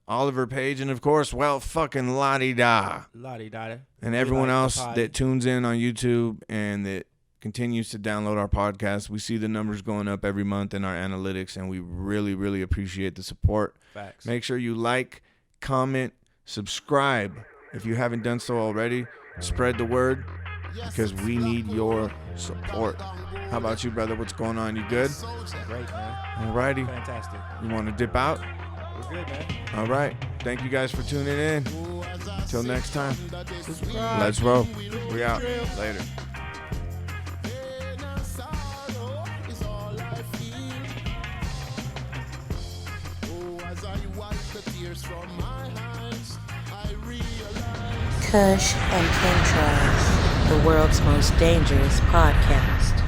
[SPEAKER 2] Oliver Page, and of course, well, fucking La-di-da.
[SPEAKER 3] La-di-da.
[SPEAKER 2] And everyone else that tunes in on YouTube and that continues to download our podcast. We see the numbers going up every month in our analytics, and we really, really appreciate the support.
[SPEAKER 3] Facts.
[SPEAKER 2] Make sure you like, comment, subscribe. If you haven't done so already, spread the word, because we need your support. How about you, brother? What's going on? You good?
[SPEAKER 3] Great, man.
[SPEAKER 2] All righty.
[SPEAKER 3] Fantastic.
[SPEAKER 2] You want to dip out?
[SPEAKER 3] We're good, man.
[SPEAKER 2] All right. Thank you guys for tuning in. Until next time.
[SPEAKER 3] Subscribe.
[SPEAKER 2] Let's roll. We out. Later.
[SPEAKER 1] Kush and Chemtrails, the world's most dangerous podcast.